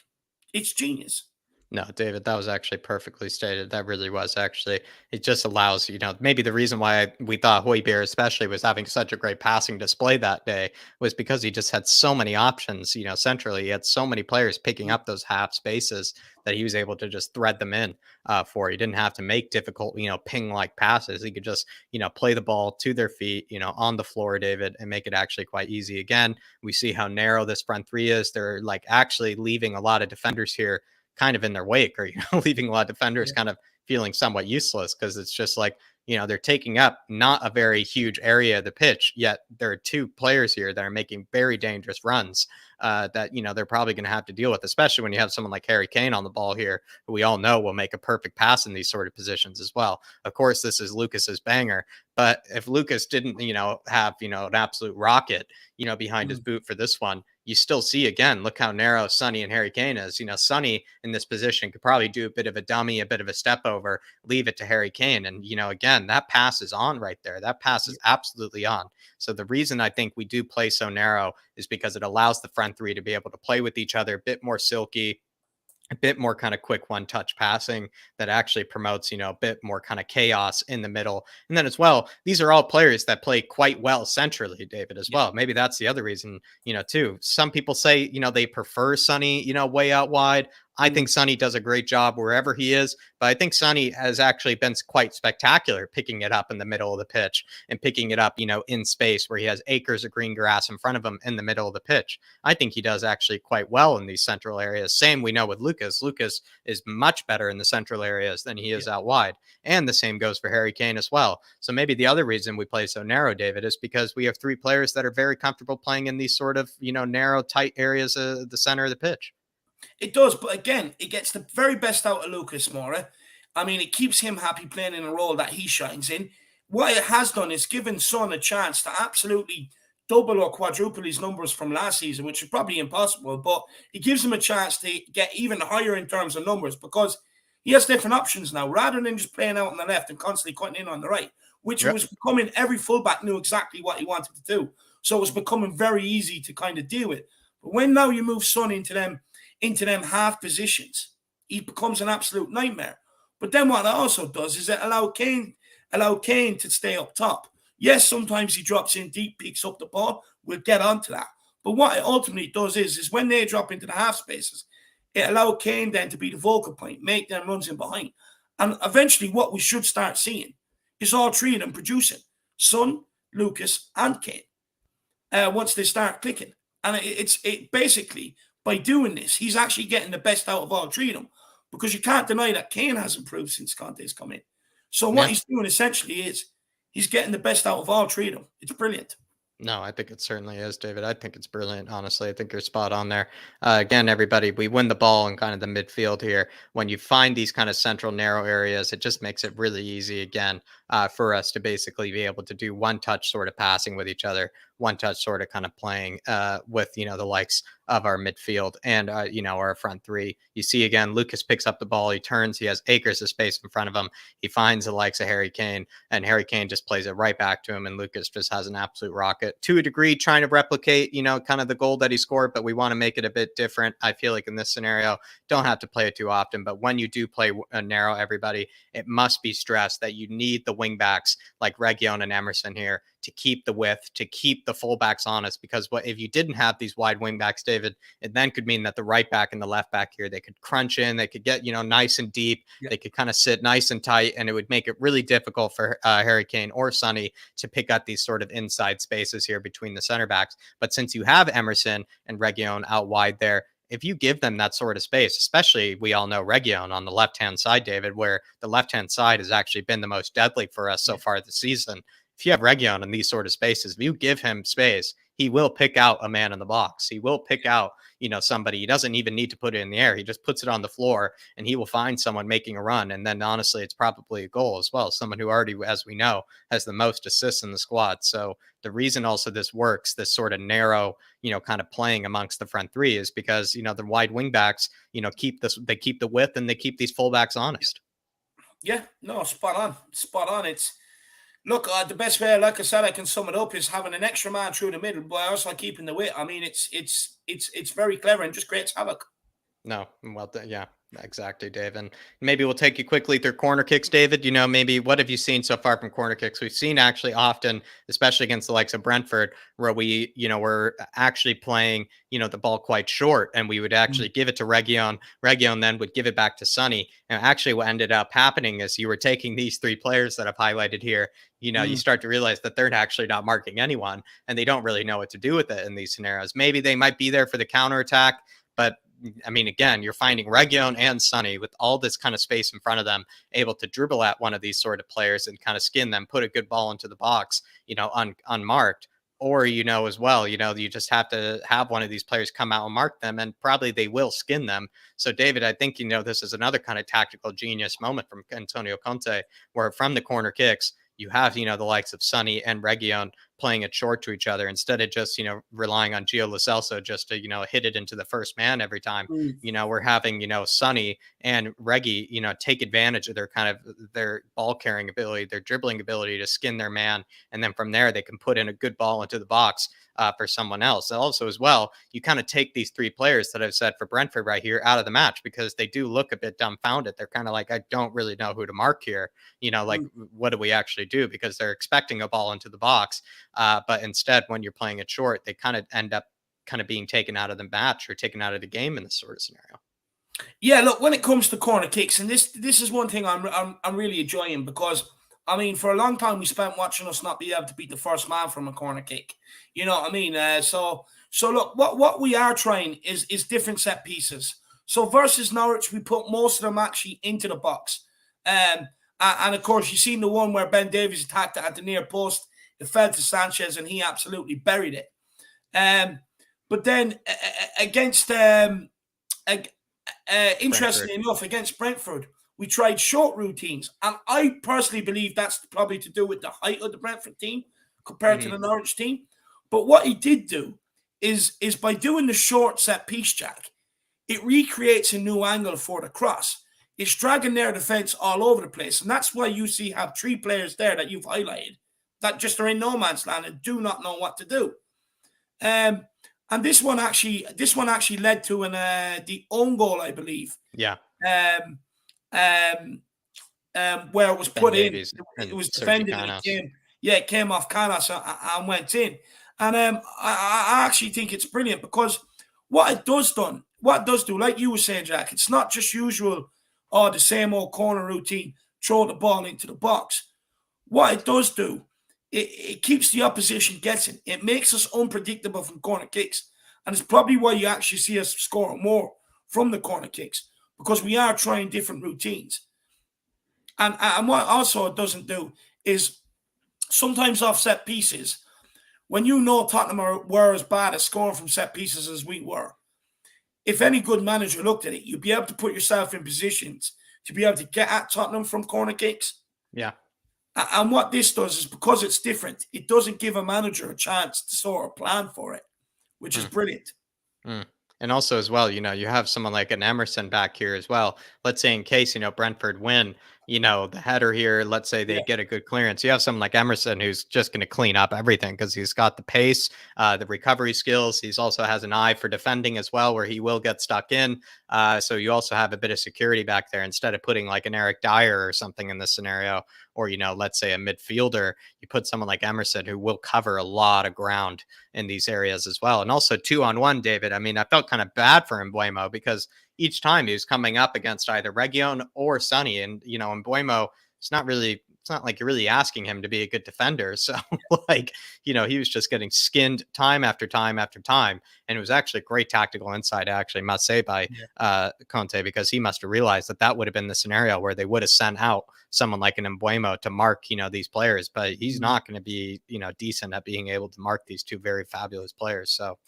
It's genius. No, David, that was actually perfectly stated. That really was actually. It just allows, maybe the reason why we thought Hoybier especially was having such a great passing display that day was because he just had so many options, centrally. He had so many players picking up those half spaces that he was able to just thread them in for. He didn't have to make difficult, ping-like passes. He could just, play the ball to their feet, on the floor, David, and make it actually quite easy. Again, we see how narrow this front three is. They're like actually leaving a lot of defenders here kind of in their wake, or leaving a lot of defenders kind of feeling somewhat useless, because it's just like, they're taking up not a very huge area of the pitch, yet there are two players here that are making very dangerous runs that they're probably going to have to deal with, especially when you have someone like Harry Kane on the ball here, who we all know will make a perfect pass in these sort of positions as well. Of course, this is Lucas's banger, but if Lucas didn't have an absolute rocket behind his boot for this one, you still see, again, look how narrow Sonny and Harry Kane is. Sonny in this position could probably do a bit of a dummy, a bit of a step over, leave it to Harry Kane. And, again, that pass is on right there. That pass is absolutely on. So the reason I think we do play so narrow is because it allows the front three to be able to play with each other a bit more silky, a bit more kind of quick one touch passing that actually promotes, a bit more kind of chaos in the middle. And then as well, these are all players that play quite well centrally, David, as well. Maybe that's the other reason, too. Some people say, they prefer Sonny, way out wide. I think Sonny does a great job wherever he is, but I think Sonny has actually been quite spectacular picking it up in the middle of the pitch and picking it up, in space where he has acres of green grass in front of him in the middle of the pitch. I think he does actually quite well in these central areas. Same we know with Lucas. Lucas is much better in the central areas than he is out wide. And the same goes for Harry Kane as well. So maybe the other reason we play so narrow, David, is because we have three players that are very comfortable playing in these sort of, narrow, tight areas of the center of the pitch. It does, but again, it gets the very best out of Lucas Moura. I mean, it keeps him happy playing in a role that he shines in. What it has done is given Son a chance to absolutely double or quadruple his numbers from last season, which is probably impossible, but it gives him a chance to get even higher in terms of numbers, because he has different options now, rather than just playing out on the left and constantly cutting in on the right, which was becoming, every fullback knew exactly what he wanted to do. So it was becoming very easy to kind of deal with. But when now you move Son into them half positions, he becomes an absolute nightmare. But then what it also does is it allow Kane to stay up top. Yes, sometimes he drops in deep, picks up the ball. We'll get onto that. But what it ultimately does is when they drop into the half spaces, it allows Kane then to be the focal point, make them runs in behind. And eventually what we should start seeing is all three of them producing. Son, Lucas, and Kane. Once they start clicking. And it basically, by doing this, he's actually getting the best out of all three of them, because you can't deny that Kane has improved since Conte's come in. So what he's doing essentially is he's getting the best out of all three of them. It's brilliant. No, I think it certainly is, David. I think it's brilliant, honestly. I think you're spot on there. Again, everybody, we win the ball in kind of the midfield here. When you find these kind of central narrow areas, it just makes it really easy, again, for us to basically be able to do one touch sort of passing with each other, one touch sort of kind of playing with, the likes of our midfield and, our front three. You see, again, Lucas picks up the ball. He turns. He has acres of space in front of him. He finds the likes of Harry Kane, and Harry Kane just plays it right back to him, and Lucas just has an absolute rocket. To a degree, trying to replicate, kind of the goal that he scored, but we want to make it a bit different. I feel like in this scenario, don't have to play it too often, but when you do play narrow, everybody, it must be stressed that you need the wing backs like Region and Emerson here to keep the width, to keep the fullbacks honest, because if you didn't have these wide wing backs, David, it then could mean that the right back and the left back here, they could crunch in, they could get, nice and deep. Yeah. They could kind of sit nice and tight, and it would make it really difficult for Harry Kane or Sonny to pick up these sort of inside spaces here between the center backs. But since you have Emerson and Reguilon out wide there, if you give them that sort of space, especially we all know Reguilon on the left-hand side, David, where the left-hand side has actually been the most deadly for us so far this season. If you have Reguilon in these sort of spaces, if you give him space, he will pick out a man in the box. He will pick out, somebody. He doesn't even need to put it in the air. He just puts it on the floor and he will find someone making a run. And then honestly, it's probably a goal as well. Someone who already, as we know, has the most assists in the squad. So the reason also this works, this sort of narrow, kind of playing amongst the front three is because, the wide wing backs, they keep the width and they keep these fullbacks honest. Yeah, no, spot on. Look, the best way, like I said, I can sum it up is having an extra man through the middle, but also keeping the width. I mean, it's very clever and just creates havoc. No, well, yeah, exactly, Dave. And maybe we'll take you quickly through corner kicks, David. Maybe what have you seen so far from corner kicks? We've seen actually often, especially against the likes of Brentford, where we, we're actually playing, the ball quite short, and we would actually give it to Reguilon. Reguilon then would give it back to Sonny. And actually, what ended up happening is you were taking these three players that I've highlighted here. You start to realize that they're actually not marking anyone, and they don't really know what to do with it in these scenarios. Maybe they might be there for the counterattack, but I mean, again, you're finding Reguilon and Sonny with all this kind of space in front of them, able to dribble at one of these sort of players and kind of skin them, put a good ball into the box, unmarked. Or, as well, you just have to have one of these players come out and mark them, and probably they will skin them. So, David, I think, this is another kind of tactical genius moment from Antonio Conte, where from the corner kicks, you have, the likes of Sonny and Reguilon playing it short to each other instead of just, relying on Gio Lo Celso just to, hit it into the first man every time. We're having, Sonny and Reggie, take advantage of their ball carrying ability, their dribbling ability to skin their man. And then from there, they can put in a good ball into the box for someone else. Also, as well, you kind of take these three players that I've said for Brentford right here out of the match because they do look a bit dumbfounded. They're kind of like, I don't really know who to mark here. What do we actually do? Because they're expecting a ball into the box. But instead, when you're playing it short, they kind of end up kind of being taken out of the match or taken out of the game in this sort of scenario. Yeah, look, when it comes to corner kicks, and this is one thing I'm really enjoying because, I mean, for a long time we spent watching us not be able to beat the first man from a corner kick. You know what I mean? So look, what we are trying is different set pieces. So versus Norwich, we put most of them actually into the box. And of course, you've seen the one where Ben Davies attacked it at the near post. It fell to Sanchez and he absolutely buried it. But then against, interestingly enough, against Brentford, we tried short routines. And I personally believe that's probably to do with the height of the Brentford team compared to the Norwich team. But what he did do is by doing the short set piece, Jack, it recreates a new angle for the cross. It's dragging their defense all over the place. And that's why you have three players there that you've highlighted that just are in no man's land and do not know what to do. And this one actually led to the own goal, I believe. Yeah. Where it was put in. It was defended and it came off Canas and went in. And I actually think it's brilliant because what it does do, like you were saying, Jack, it's not just usual, the same old corner routine, throw the ball into the box. What it does do, it keeps the opposition guessing. It makes us unpredictable from corner kicks. And it's probably why you actually see us scoring more from the corner kicks because we are trying different routines. And what also it doesn't do is sometimes off set pieces, when Tottenham were as bad at scoring from set pieces as we were, if any good manager looked at it, you'd be able to put yourself in positions to be able to get at Tottenham from corner kicks. Yeah. And what this does is because it's different, it doesn't give a manager a chance to sort of plan for it, which is brilliant. And also as well, you have someone like an Emerson back here as well. Let's say in case, Brentford win, the header here, let's say they Yeah, get a good clearance. You have someone like Emerson who's just going to clean up everything because he's got the pace, the recovery skills. He's also has an eye for defending as well, where he will get stuck in. So you also have a bit of security back there instead of putting like an Eric Dyer or something in this scenario, or, let's say a midfielder. You put someone like Emerson who will cover a lot of ground in these areas as well. And also 2-on-1, David. I mean, I felt kind of bad for Mbuemo because each time he was coming up against either Region or Sonny. And, Mbuemo, it's not like you're really asking him to be a good defender. So, like, he was just getting skinned time after time after time. And it was actually great tactical insight, I actually must say, by Conte, because he must have realized that would have been the scenario where they would have sent out someone like an Mbuemo to mark, these players. But he's not going to be, decent at being able to mark these two very fabulous players. So,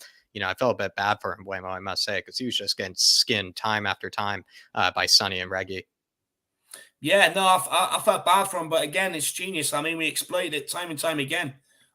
I felt a bit bad for Mbuemo, I must say, because he was just getting skinned time after time by Sonny and Reggie. Yeah, no, I felt bad for him, but again, it's genius. I mean, we exploited it time and time again.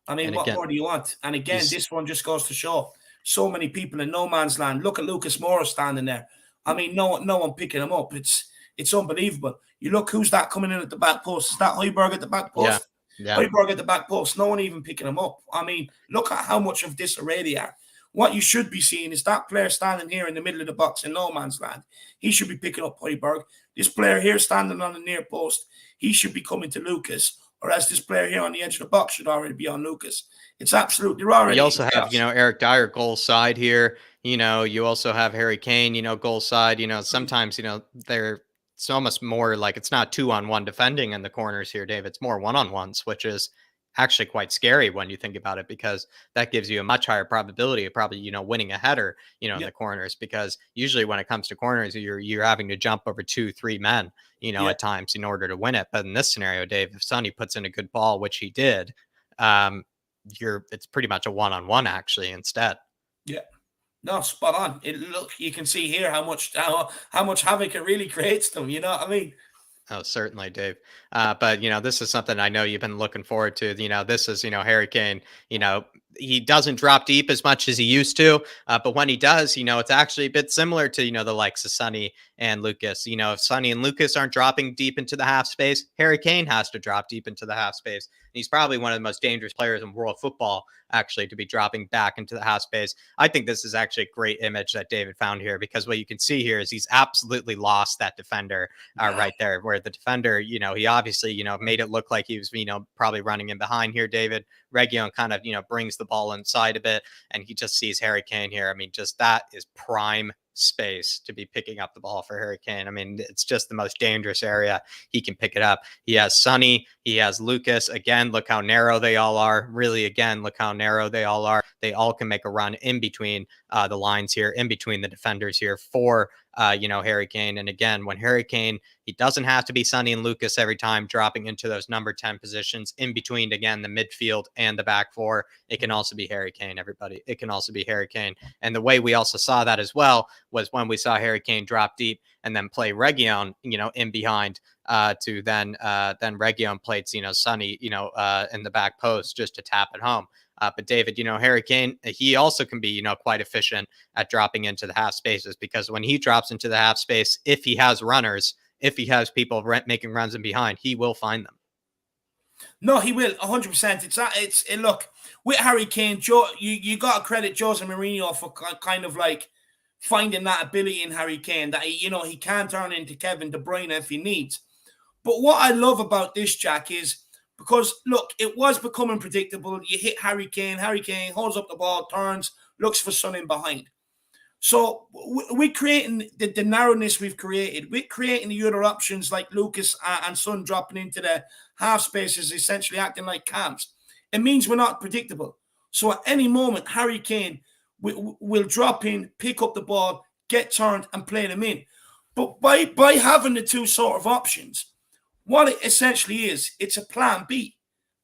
I mean, And what again, more do you want? And again, he's this one just goes to show so many people in no man's land. Look at Lucas Moura standing there. I mean, no one picking him up. It's unbelievable. You look who's that coming in at the back post. Is that Højbjerg at the back yeah, post? yeah. Højbjerg at the back post. No one even picking him up. I mean, look at how much of disarray they are. What you should be seeing is that player standing here in the middle of the box in no man's land. He should be picking up Højbjerg. This player here standing on the near post, he should be coming to Lucas. Or as this player here on the edge of the box should already be on Lucas. It's absolutely raw. You also have, Eric Dyer goal side here. You also have Harry Kane, goal side. Sometimes, it's almost more like it's not 2-on-1 defending in the corners here, Dave. It's more 1-on-1s, which is actually quite scary when you think about it, because that gives you a much higher probability of probably, winning a header, in the corners, because usually when it comes to corners, you're having to jump over 2-3 men, at times in order to win it. But in this scenario, Dave, if Sonny puts in a good ball, which he did, it's pretty much a 1-on-1 actually instead. Yeah. No, spot on. Look, you can see here how much havoc it really creates them. You know what I mean? Oh, certainly, Dave. But this is something I know you've been looking forward to. This is Harry Kane. He doesn't drop deep as much as he used to, but when he does, it's actually a bit similar to the likes of Sonny and Lucas. If Sonny and Lucas aren't dropping deep into the half space, Harry Kane has to drop deep into the half space. And he's probably one of the most dangerous players in world football, actually, to be dropping back into the half space. I think this is actually a great image that David found here, because what you can see here is he's absolutely lost that defender right there, where the defender, he obviously, made it look like he was, probably running in behind here, David. Region kind of, brings the ball inside a bit, and he just sees Harry Kane here. I mean, just that is prime space to be picking up the ball for Harry Kane. I mean, it's just the most dangerous area he can pick it up. He has Sonny, he has Lucas. Again, look how narrow they all are. Really, again, look how narrow they all are. They all can make a run in between the lines here, in between the defenders here for Harry Kane. And again, when Harry Kane, he doesn't have to be Sonny and Lucas every time dropping into those number 10 positions in between, again, the midfield and the back four. It can also be Harry Kane, everybody. It can also be Harry Kane. And the way we also saw that as well was when we saw Harry Kane drop deep and then play Region, in behind to then Region played, Sonny, in the back post just to tap it home. But David, Harry Kane, he also can be, quite efficient at dropping into the half spaces, because when he drops into the half space, if he has runners, if he has people making runs in behind, he will find them. No, he will 100%. Look, with Harry Kane, you got to credit Jose Mourinho for kind of like finding that ability in Harry Kane, that he can turn into Kevin De Bruyne if he needs. But what I love about this, Jack, is because, look, it was becoming predictable. You hit Harry Kane holds up the ball, turns, looks for Son in behind. So we're creating the narrowness we've created. We're creating the other options like Lucas and Son dropping into the half spaces, essentially acting like cams. It means we're not predictable. So at any moment, Harry Kane will drop in, pick up the ball, get turned and play them in. But by having the two sort of options, what it essentially is, it's a plan B.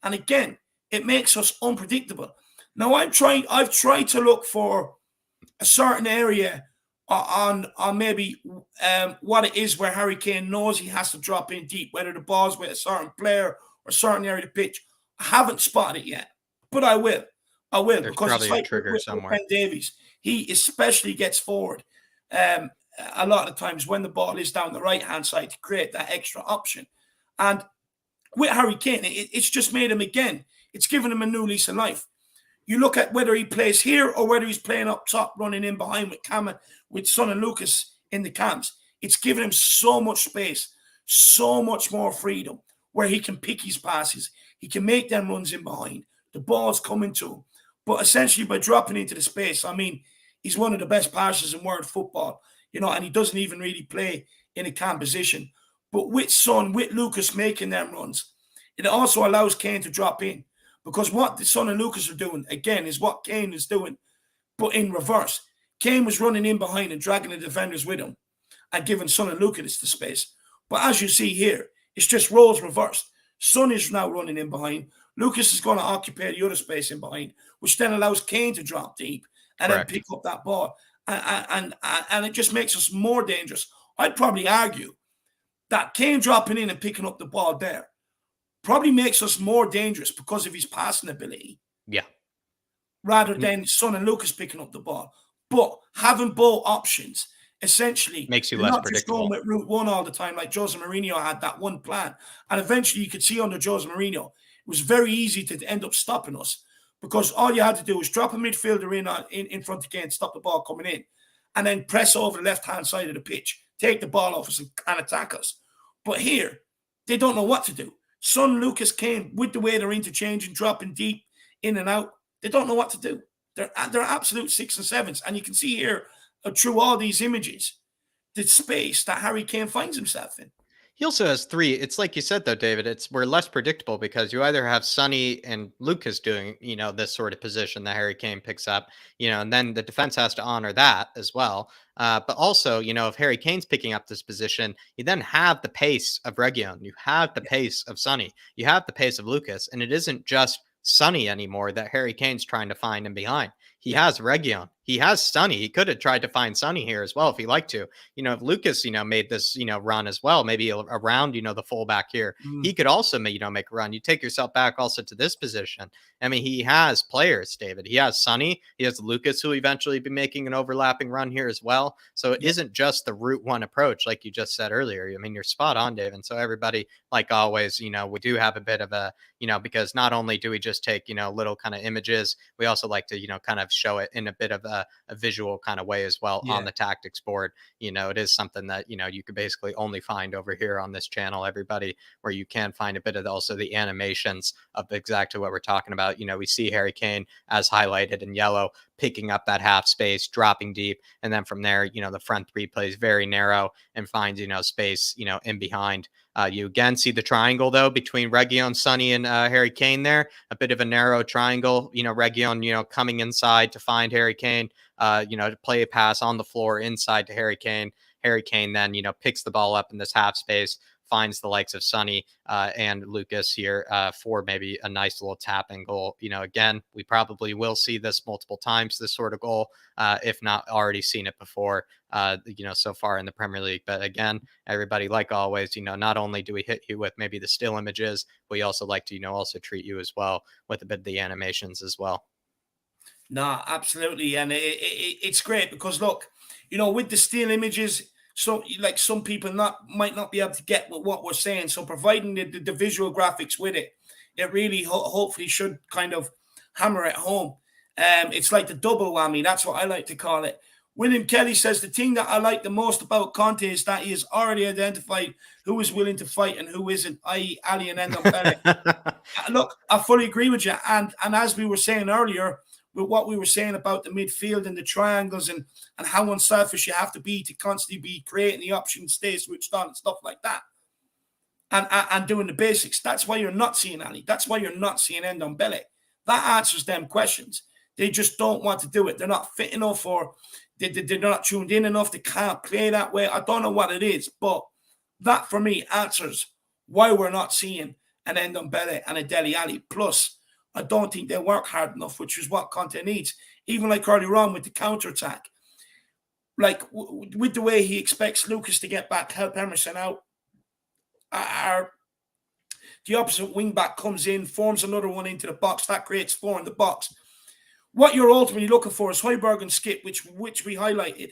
And again, it makes us unpredictable. Now, I've tried to look for a certain area on maybe what it is where Harry Kane knows he has to drop in deep, whether the ball's with a certain player or a certain area of the pitch. I haven't spotted it yet, but I will. There's because probably it's like a trigger somewhere. Ben Davies. He especially gets forward a lot of times when the ball is down the right-hand side to create that extra option. And with Harry Kane, it's just made him again. It's given him a new lease of life. You look at whether he plays here or whether he's playing up top, running in behind with Son and Lucas in the cams. It's given him so much space, so much more freedom where he can pick his passes. He can make them runs in behind. The ball's coming to him. But essentially by dropping into the space, I mean, he's one of the best passers in world football, and he doesn't even really play in a cam position. But with Son, with Lucas making them runs, it also allows Kane to drop in. Because what the Son and Lucas are doing, again, is what Kane is doing, but in reverse. Kane was running in behind and dragging the defenders with him and giving Son and Lucas the space. But as you see here, it's just roles reversed. Son is now running in behind. Lucas is going to occupy the other space in behind, which then allows Kane to drop deep and then pick up that ball. And it just makes us more dangerous. I'd probably argue that Kane dropping in and picking up the ball there probably makes us more dangerous because of his passing ability. Yeah. Rather than Son and Lucas picking up the ball. But having both options essentially makes you less not predictable. Just going with route one all the time like Jose Mourinho had that one plan. And eventually you could see under Jose Mourinho, it was very easy to end up stopping us because all you had to do was drop a midfielder in front of Kane, stop the ball coming in, and then press over the left-hand side of the pitch, take the ball off us and attack us. But here, they don't know what to do. Son, Lucas, Kane, with the way they're interchanging, dropping deep, in and out, they don't know what to do. They're absolute 6 and 7s. And you can see here, through all these images, the space that Harry Kane finds himself in. He also has 3. It's like you said, though, David, we're less predictable because you either have Sonny and Lucas doing, this sort of position that Harry Kane picks up, and then the defense has to honor that as well. But also, if Harry Kane's picking up this position, you then have the pace of Reguilon. You have the pace of Sonny. You have the pace of Lucas. And it isn't just Sonny anymore that Harry Kane's trying to find him behind. He has Reguilon. He has Sonny. He could have tried to find Sonny here as well if he liked to. If Lucas, made this, run as well, maybe around, the fullback here, he could also, make a run. You take yourself back also to this position. I mean, he has players, David. He has Sonny. He has Lucas, who eventually be making an overlapping run here as well. So it isn't just the route one approach, like you just said earlier. I mean, you're spot on, David. So everybody, like always, we do have a bit of a, because not only do we just take, little kind of images, we also like to, kind of show it in a bit of a visual kind of way as well on the tactics board. It is something that, you could basically only find over here on this channel, everybody, where you can find a bit of also the animations of exactly what we're talking about. We see Harry Kane as highlighted in yellow, picking up that half space, dropping deep. And then from there, the front 3 plays very narrow and finds, space, in behind. You again see the triangle, though, between Reguilon, Sonny, and Harry Kane there. A bit of a narrow triangle. Reguilon, coming inside to find Harry Kane, to play a pass on the floor inside to Harry Kane. Harry Kane then, picks the ball up in this half space, finds the likes of Sonny and Lucas here for maybe a nice little tapping goal. Again, we probably will see this multiple times, this sort of goal, if not already seen it before, so far in the Premier League. But again, everybody, like always, not only do we hit you with maybe the still images, we also like to, also treat you as well with a bit of the animations as well. No, absolutely. And it's great because, look, with the still images, so like some people might not be able to get what we're saying. So providing the visual graphics with it, it really hopefully should kind of hammer it home. It's like the double whammy. That's what I like to call it. William Kelly says, the thing that I like the most about Conte is that he has already identified who is willing to fight and who isn't, i.e. Ali and Ndombele. Look, I fully agree with you. And as we were saying earlier, with what we were saying about the midfield and the triangles and how unselfish you have to be to constantly be creating the option, stay switched on and stuff like that. And doing the basics. That's why you're not seeing Ali. That's why you're not seeing Ndombele. That answers them questions. They just don't want to do it. They're not fit enough, or they're not tuned in enough. They can't play that way. I don't know what it is, but that for me answers why we're not seeing an Ndombele and a Dele Alli. Plus, I don't think they work hard enough, which is what Conte needs. Even like earlier on with the counter-attack. Like with the way he expects Lucas to get back, help Emerson out. The opposite wing-back comes in, forms another one into the box. That creates 4 in the box. What you're ultimately looking for is Højbjerg and Skip, which we highlighted,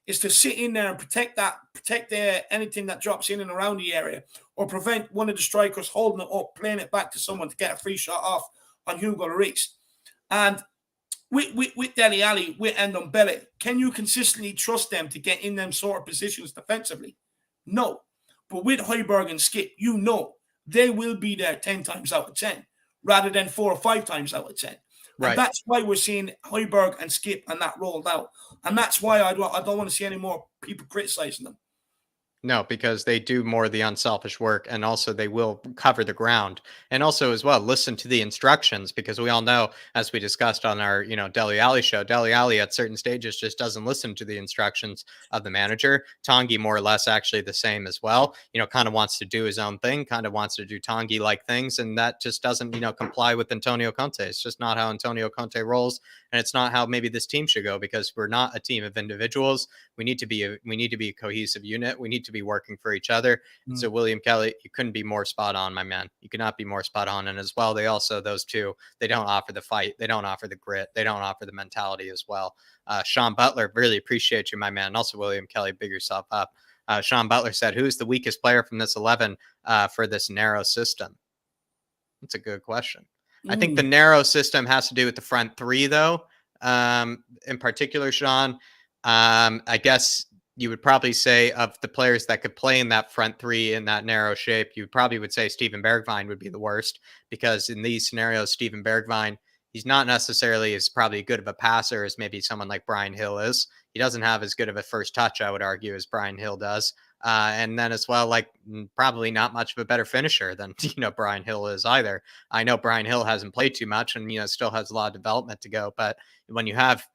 is to sit in there and protect anything that drops in and around the area, or prevent one of the strikers holding it up, playing it back to someone to get a free shot off on Hugo Lloris. And with Dele Alli, with Ndombele, can you consistently trust them to get in them sort of positions defensively? No. But with Højbjerg and Skip, you know they will be there 10 times out of 10 rather than 4 or 5 times out of 10. Right. And that's why we're seeing Højbjerg and Skip and that rolled out. And that's why I don't want to see any more people criticizing them. No, because they do more of the unselfish work, and also they will cover the ground, and also as well listen to the instructions, because we all know, as we discussed on our Dele Alli show, Dele Alli at certain stages just doesn't listen to the instructions of the manager. Tanguy more or less actually the same as well. Kind of wants to do his own thing, kind of wants to do Tanguy like things, and that just doesn't comply with Antonio Conte. It's just not how Antonio Conte rolls, and it's not how maybe this team should go, because we're not a team of individuals. We need to be a cohesive unit. We need to be working for each other. So William Kelly, you couldn't be more spot on, my man. You could not be more spot on. And as well, those two, they don't offer the fight. They don't offer the grit. They don't offer the mentality as well. Sean Butler, really appreciate you, my man. Also, William Kelly, big yourself up. Sean Butler said, who's the weakest player from this 11 for this narrow system? That's a good question. I think the narrow system has to do with the front three, though. In particular, Sean, I guess you would probably say, of the players that could play in that front three in that narrow shape, you probably would say Steven Bergwijn would be the worst, because in these scenarios, Steven Bergwijn, he's not necessarily as probably good of a passer as maybe someone like Bryan Hill is. He doesn't have as good of a first touch, I would argue, as Bryan Hill does. And then as well, like probably not much of a better finisher than, Bryan Hill is either. I know Bryan Hill hasn't played too much and, still has a lot of development to go. But when you have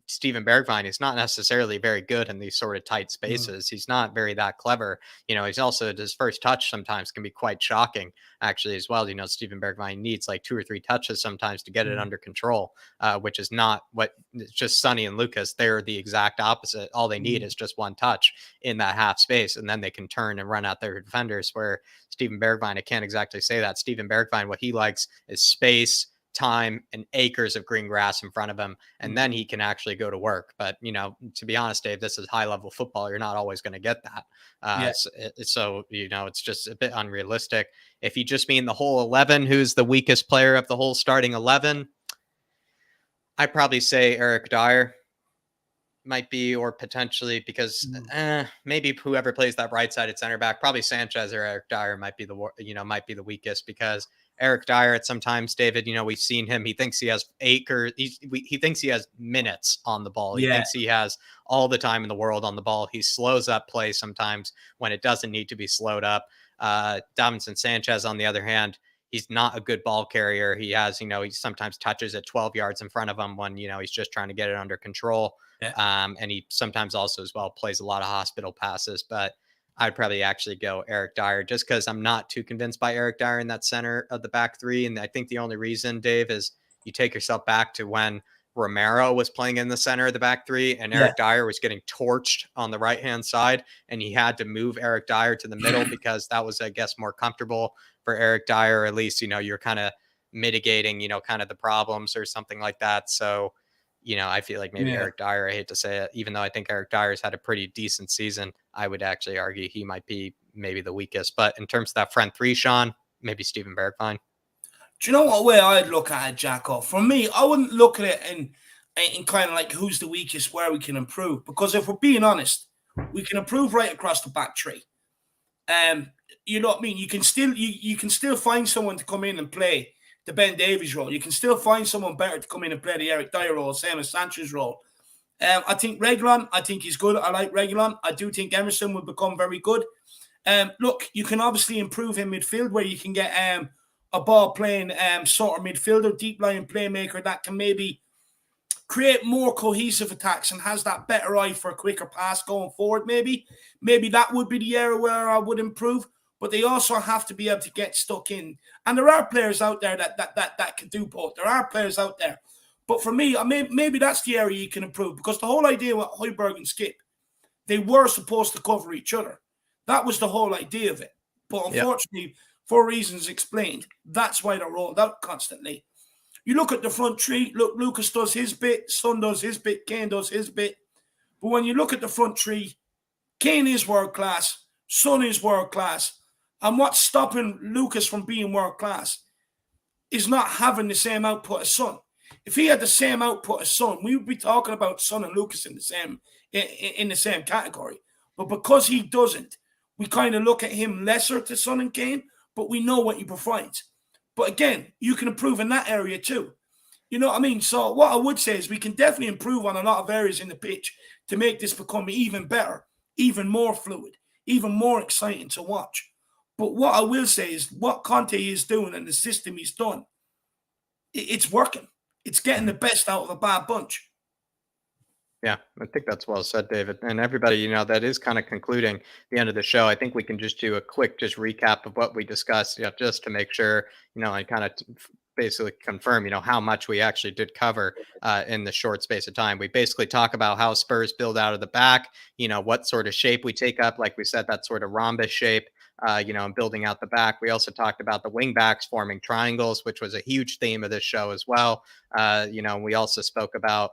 Steven Bergwijn, is not necessarily very good in these sort of tight spaces. He's not very that clever. He's also, his first touch sometimes can be quite shocking, actually, as well. Steven Bergwijn needs like 2 or 3 touches sometimes to get it under control, which is not what, it's just Sonny and Lucas. They're the exact opposite. All they need is just 1 touch in that half space, and then they can turn and run out their defenders, where Steven Bergwijn, I can't exactly say that. Steven Bergwijn, what he likes is space, time, and acres of green grass in front of him, and then he can actually go to work. But to be honest, Dave, this is high level football. You're not always going to get that. So it's just a bit unrealistic. If you just mean the whole 11, who's the weakest player of the whole starting 11, I'd probably say Eric Dyer might be, or potentially, because maybe whoever plays that right-sided center back, probably Sanchez or Eric Dyer might be the weakest, because Eric Dyer at sometimes, David, we've seen him. He thinks he has acres. He thinks he has minutes on the ball. He thinks he has all the time in the world on the ball. He slows up play sometimes when it doesn't need to be slowed up. Davinson Sanchez, on the other hand, he's not a good ball carrier. He has, he sometimes touches at 12 yards in front of him when, he's just trying to get it under control. And he sometimes also as well plays a lot of hospital passes. But I'd probably actually go Eric Dyer, just because I'm not too convinced by Eric Dyer in that center of the back three. And I think the only reason, Dave, is you take yourself back to when Romero was playing in the center of the back three, and Eric Dyer was getting torched on the right-hand side, and he had to move Eric Dyer to the middle because that was, I guess, more comfortable for Eric Dyer. At least, you're kind of mitigating, kind of the problems or something like that. So, I feel like maybe Eric Dyer, I hate to say it, even though I think Eric Dyer's had a pretty decent season, I would actually argue he might be maybe the weakest. But in terms of that front three, Sean, maybe Steven Bergwijn. Do you know what way I'd look at it, Jacko? For me, I wouldn't look at it in kind of like who's the weakest, where we can improve. Because if we're being honest, we can improve right across the back three. You know what I mean? You can still find someone to come in and play the Ben Davies role. You can still find someone better to come in and play the Eric Dyer role, same as Sanchez's role. I think Reguilon, I think he's good. I like Reguilon. I do think Emerson will become very good. Look, you can obviously improve in midfield, where you can get a ball playing sort of midfielder, deep line playmaker that can maybe create more cohesive attacks and has that better eye for a quicker pass going forward. Maybe that would be the area where I would improve. But they also have to be able to get stuck in. And there are players out there that can do both. There are players out there. But for me, maybe that's the area you can improve, because the whole idea with Højbjerg and Skip, they were supposed to cover each other. That was the whole idea of it. But unfortunately, for reasons explained, that's why they're rolled out constantly. You look at the front three. Look, Lucas does his bit. Son does his bit. Kane does his bit. But when you look at the front three, Kane is world class, Son is world class, and what's stopping Lucas from being world class is not having the same output as Son. If he had the same output as Son, we would be talking about Son and Lucas in the same category. But because he doesn't, we kind of look at him lesser to Son and Kane, but we know what he provides. But again, you can improve in that area too. You know what I mean? So what I would say is we can definitely improve on a lot of areas in the pitch to make this become even better, even more fluid, even more exciting to watch. But what I will say is what Conte is doing and the system he's done, it's working. It's getting the best out of a bad bunch. Yeah, I think that's well said, David. And everybody, that is kind of concluding the end of the show. I think we can just do a quick recap of what we discussed, just to make sure, and kind of basically confirm, how much we actually did cover in the short space of time. We basically talk about how Spurs build out of the back, what sort of shape we take up. Like we said, that sort of rhombus shape, and building out the back. We also talked about the wing backs forming triangles, which was a huge theme of this show as well. We also spoke about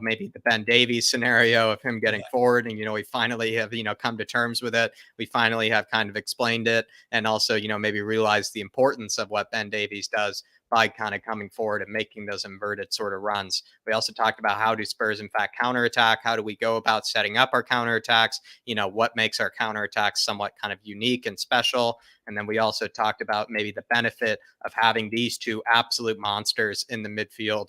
maybe the Ben Davies scenario of him getting forward, and we finally have come to terms with it. We finally have kind of explained it, and also maybe realized the importance of what Ben Davies does by kind of coming forward and making those inverted sort of runs. We also talked about how do Spurs in fact counterattack? How do we go about setting up our counterattacks? What makes our counterattacks somewhat kind of unique and special? And then we also talked about maybe the benefit of having these two absolute monsters in the midfield,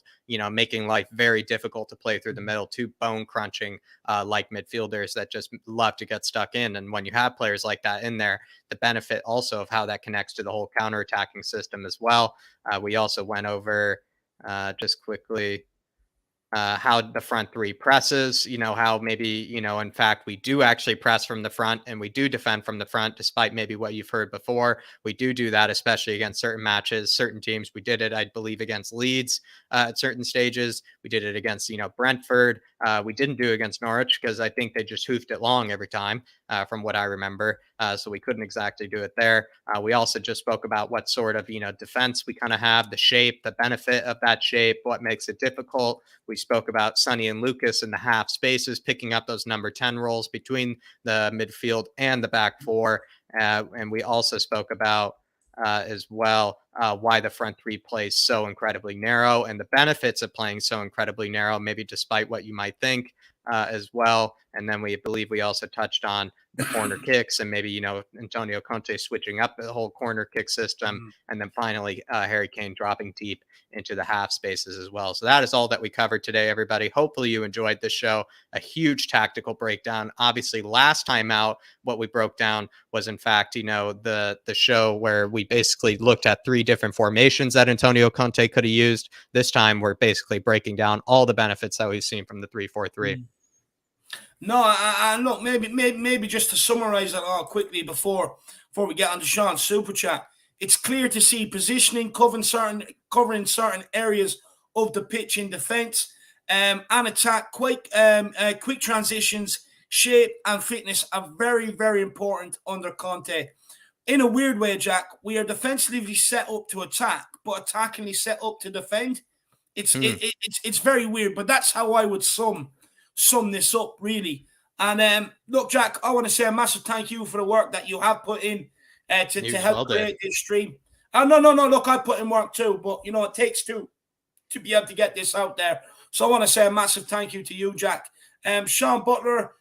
making life very difficult to play through the middle, two bone crunching like midfielders that just love to get stuck in. And when you have players like that in there, the benefit also of how that connects to the whole counterattacking system as well. We also went over just quickly how the front three presses, how maybe, in fact, we do actually press from the front and we do defend from the front, despite maybe what you've heard before. We do that, especially against certain matches, certain teams. We did it, I believe, against Leeds at certain stages. We did it against, Brentford. We didn't do it against Norwich because I think they just hoofed it long every time, from what I remember. So we couldn't exactly do it there. We also just spoke about what sort of, defense we kind of have, the shape, the benefit of that shape, what makes it difficult. We spoke about Sonny and Lucas in the half spaces, picking up those number 10 roles between the midfield and the back four. And we also spoke about as well why the front three plays so incredibly narrow and the benefits of playing so incredibly narrow, maybe despite what you might think as well. And then we believe we also touched on the corner kicks and maybe, Antonio Conte switching up the whole corner kick system. And then finally, Harry Kane dropping deep into the half spaces as well. So that is all that we covered today, everybody. Hopefully you enjoyed this show. A huge tactical breakdown. Obviously, last time out, what we broke down was, in fact, the show where we basically looked at 3 different formations that Antonio Conte could have used. This time, we're basically breaking down all the benefits that we've seen from the 3-4-3. No, I look, maybe just to summarize it all quickly before we get on to Sean's super chat. It's clear to see positioning, covering certain areas of the pitch in defence, and attack. Quick transitions, shape, and fitness are very, very important under Conte. In a weird way, Jack, we are defensively set up to attack, but attackingly set up to defend. It's very weird, but that's how I would sum this up, really. And look, Jack, I want to say a massive thank you for the work that you have put in to help create this stream. No, look, I put in work too, but it takes two to be able to get this out there. So I want to say a massive thank you to you, Jack. Sean Butler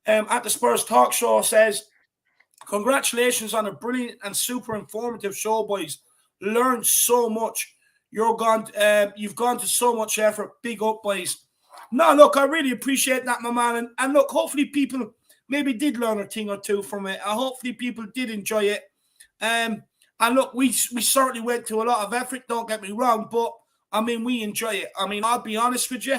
at the Spurs Talk Show says, congratulations on a brilliant and super informative show, boys. Learned so much. You've gone to so much effort. Big up, boys. No, look, I really appreciate that, my man. And look, hopefully people maybe did learn a thing or two from it. Hopefully people did enjoy it. And look, we certainly went to a lot of effort, don't get me wrong, but, we enjoy it. I'll be honest with you,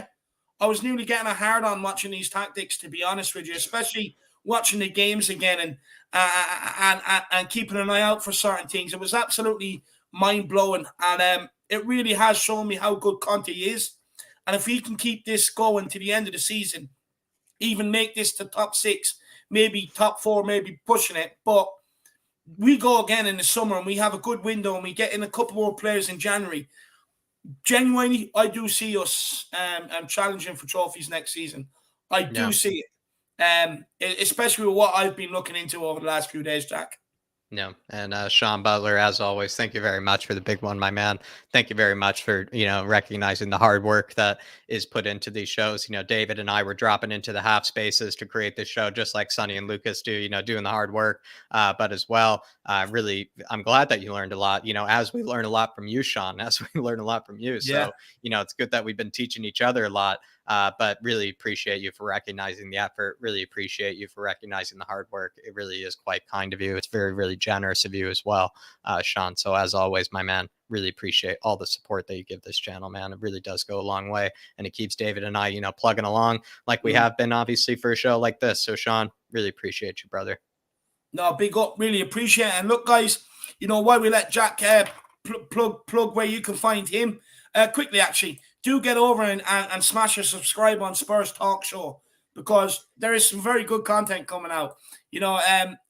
I was nearly getting a hard on watching these tactics, to be honest with you, especially watching the games again and keeping an eye out for certain things. It was absolutely mind-blowing, and it really has shown me how good Conte is. And if he can keep this going to the end of the season, even make this to top 6, maybe top 4, maybe pushing it. But we go again in the summer and we have a good window and we get in a couple more players in January. Genuinely, I do see us challenging for trophies next season. I Yeah. do see it, especially with what I've been looking into over the last few days, Jack. No, and Sean Butler, as always, thank you very much for the big one, my man. Thank you very much for recognizing the hard work that is put into these shows. David and I were dropping into the half spaces to create this show, just like Sonny and Lucas do. Doing the hard work, but as well, really, I'm glad that you learned a lot. As we learn a lot from you, Sean, as we learn a lot from you. Yeah. So it's good that we've been teaching each other a lot. But really appreciate you for recognizing the effort. Really appreciate you for recognizing the hard work. It really is quite kind of you. It's very, really generous of you as well, Sean. So as always, my man, really appreciate all the support that you give this channel, man. It really does go a long way, and it keeps David and I, plugging along like we have been, obviously, for a show like this. So, Sean, really appreciate you, brother. No, big up, really appreciate it. And look, guys, while we let Jack plug where you can find him, quickly, actually, do get over and smash a subscribe on Spurs Talk Show, because there is some very good content coming out.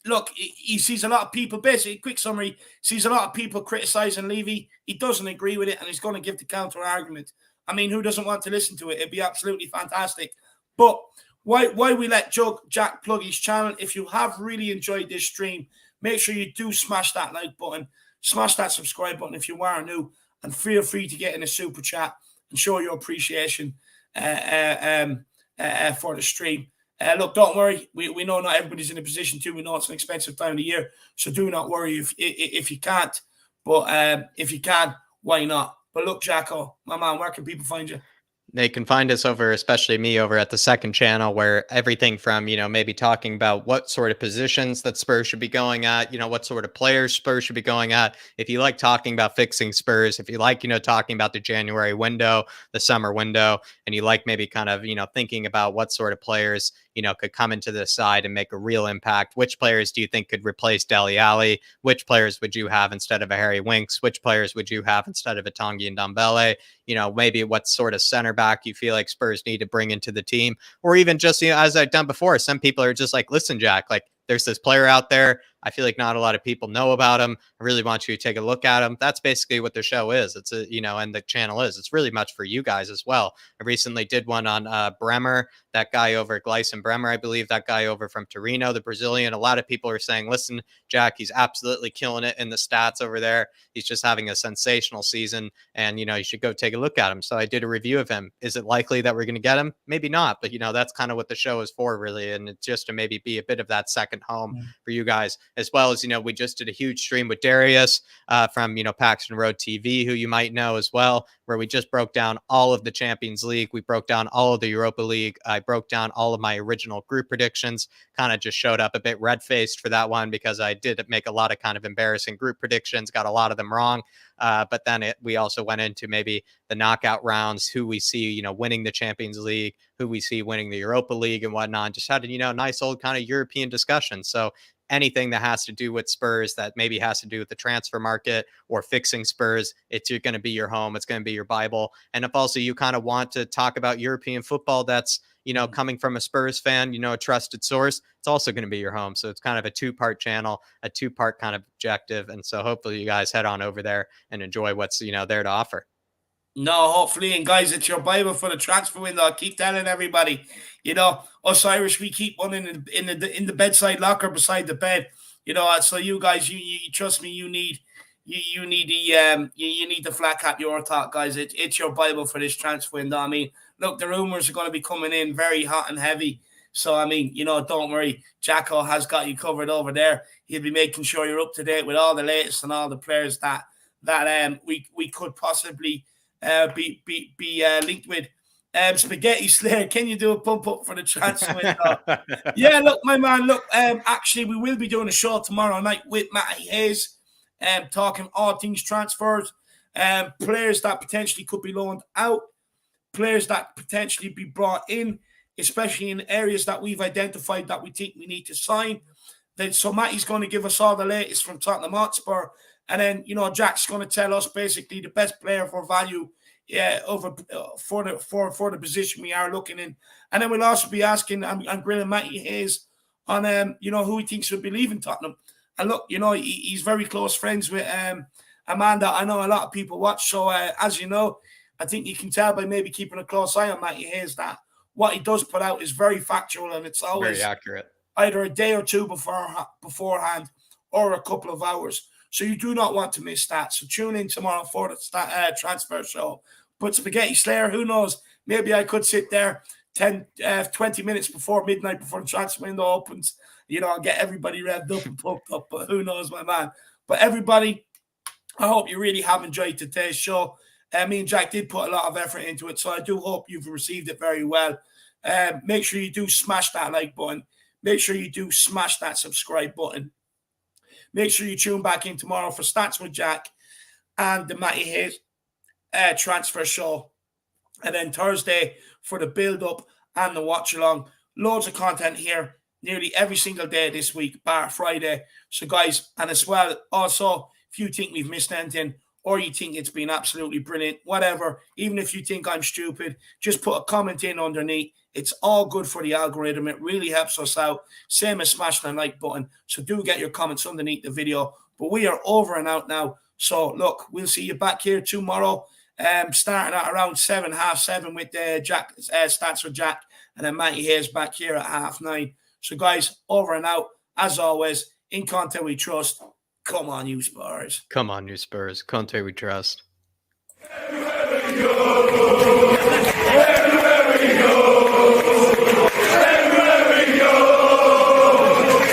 Look, he sees a lot of people, basically, quick summary, sees a lot of people criticizing Levy. He doesn't agree with it, and he's going to give the counter argument. I mean, who doesn't want to listen to it? It'd be absolutely fantastic. But why we let Jack plug his channel? If you have really enjoyed this stream, make sure you do smash that like button, smash that subscribe button if you are new, and feel free to get in a super chat and show your appreciation for the stream. Look, don't worry. We know not everybody's in a position to. We know it's an expensive time of the year, so do not worry if you can't. But if you can, why not? But look, Jacko, my man, where can people find you? They can find us over, especially me, over at the second channel, where everything from, maybe talking about what sort of positions that Spurs should be going at, what sort of players Spurs should be going at. If you like talking about fixing Spurs, if you like, talking about the January window, the summer window, and you like maybe kind of, thinking about what sort of players, could come into the side and make a real impact. Which players do you think could replace Dele Alli? Which players would you have instead of a Harry Winks? Which players would you have instead of a Tanguy Ndombele? Maybe what sort of center back you feel like Spurs need to bring into the team, or even just, as I've done before, some people are just like, listen, Jack, like, there's this player out there. I feel like not a lot of people know about him. I really want you to take a look at him. That's basically what the show is. It's and the channel is. It's really much for you guys as well. I recently did one on Bremer, that guy over at Gleison Bremer, I believe, that guy over from Torino, the Brazilian. A lot of people are saying, listen, Jack, he's absolutely killing it in the stats over there. He's just having a sensational season, and, you should go take a look at him. So I did a review of him. Is it likely that we're going to get him? Maybe not, but, that's kind of what the show is for, really. And it's just to maybe be a bit of that second home for you guys, as well as, we just did a huge stream with Darius from, Paxton Road TV, who you might know as well, where we just broke down all of the Champions League. We broke down all of the Europa League. I broke down all of my original group predictions, kind of just showed up a bit red-faced for that one, because I did make a lot of kind of embarrassing group predictions, got a lot of them wrong. But then we also went into maybe the knockout rounds, who we see, winning the Champions League, who we see winning the Europa League and whatnot. Just had a, nice old kind of European discussion. So anything that has to do with Spurs, that maybe has to do with the transfer market or fixing Spurs, it's going to be your home. It's going to be your Bible. And if also you kind of want to talk about European football, that's, coming from a Spurs fan, a trusted source, it's also going to be your home. So it's kind of a two-part channel, a two-part kind of objective. And so hopefully you guys head on over there and enjoy what's, there to offer. No, hopefully. And guys, it's your Bible for the transfer window. I keep telling everybody, us Irish, we keep one in the bedside locker beside the bed. So you guys, you trust me, you need the flat cap your thought, guys. It's your Bible for this transfer window. I mean, look, the rumors are going to be coming in very hot and heavy. So I mean, don't worry, Jacko has got you covered over there. He'll be making sure you're up to date with all the latest and all the players that we could possibly be linked with. Spaghetti Slayer, can you do a pump up for the transfer window? Yeah, look, my man, actually, we will be doing a show tomorrow night with Matty Hayes, talking all things transfers, players that potentially could be loaned out, players that potentially be brought in, especially in areas that we've identified that we think we need to sign. So Matty's going to give us all the latest from Tottenham Hotspur. And then, Jack's going to tell us basically the best player for value for the position we are looking in. And then we'll also be asking and grilling Matty Hayes on, who he thinks will be leaving Tottenham. And look, he's very close friends with a man that I know a lot of people watch. So, as you know, I think you can tell by maybe keeping a close eye on Matty Hayes that what he does put out is very factual, and it's always very accurate. Either a day or two beforehand or a couple of hours. So you do not want to miss that. So tune in tomorrow for the transfer show. But Spaghetti Slayer, who knows? Maybe I could sit there 20 minutes before midnight, before the transfer window opens, and get everybody revved up and pumped up. But who knows, my man? But everybody, I hope you really have enjoyed today's show. Me and Jack did put a lot of effort into it, so I do hope you've received it very well. Make sure you do smash that like button. Make sure you do smash that subscribe button. Make sure you tune back in tomorrow for Stats with Jack and the Matty Hayes transfer show. And then Thursday for the build-up and the watch-along. Loads of content here nearly every single day this week, bar Friday. So, guys, and as well, also, if you think we've missed anything or you think it's been absolutely brilliant, whatever, even if you think I'm stupid, just put a comment in underneath. It's all good for the algorithm. It really helps us out. Same as smashing the like button. So do get your comments underneath the video. But we are over and out now. So look, we'll see you back here tomorrow. Starting at around 7:30 with Jack Stats with Jack, and then Matty Hayes back here at 9:30. So guys, over and out. As always, in Conte we trust. Come on, you Spurs. Come on, you Spurs. Conte we trust.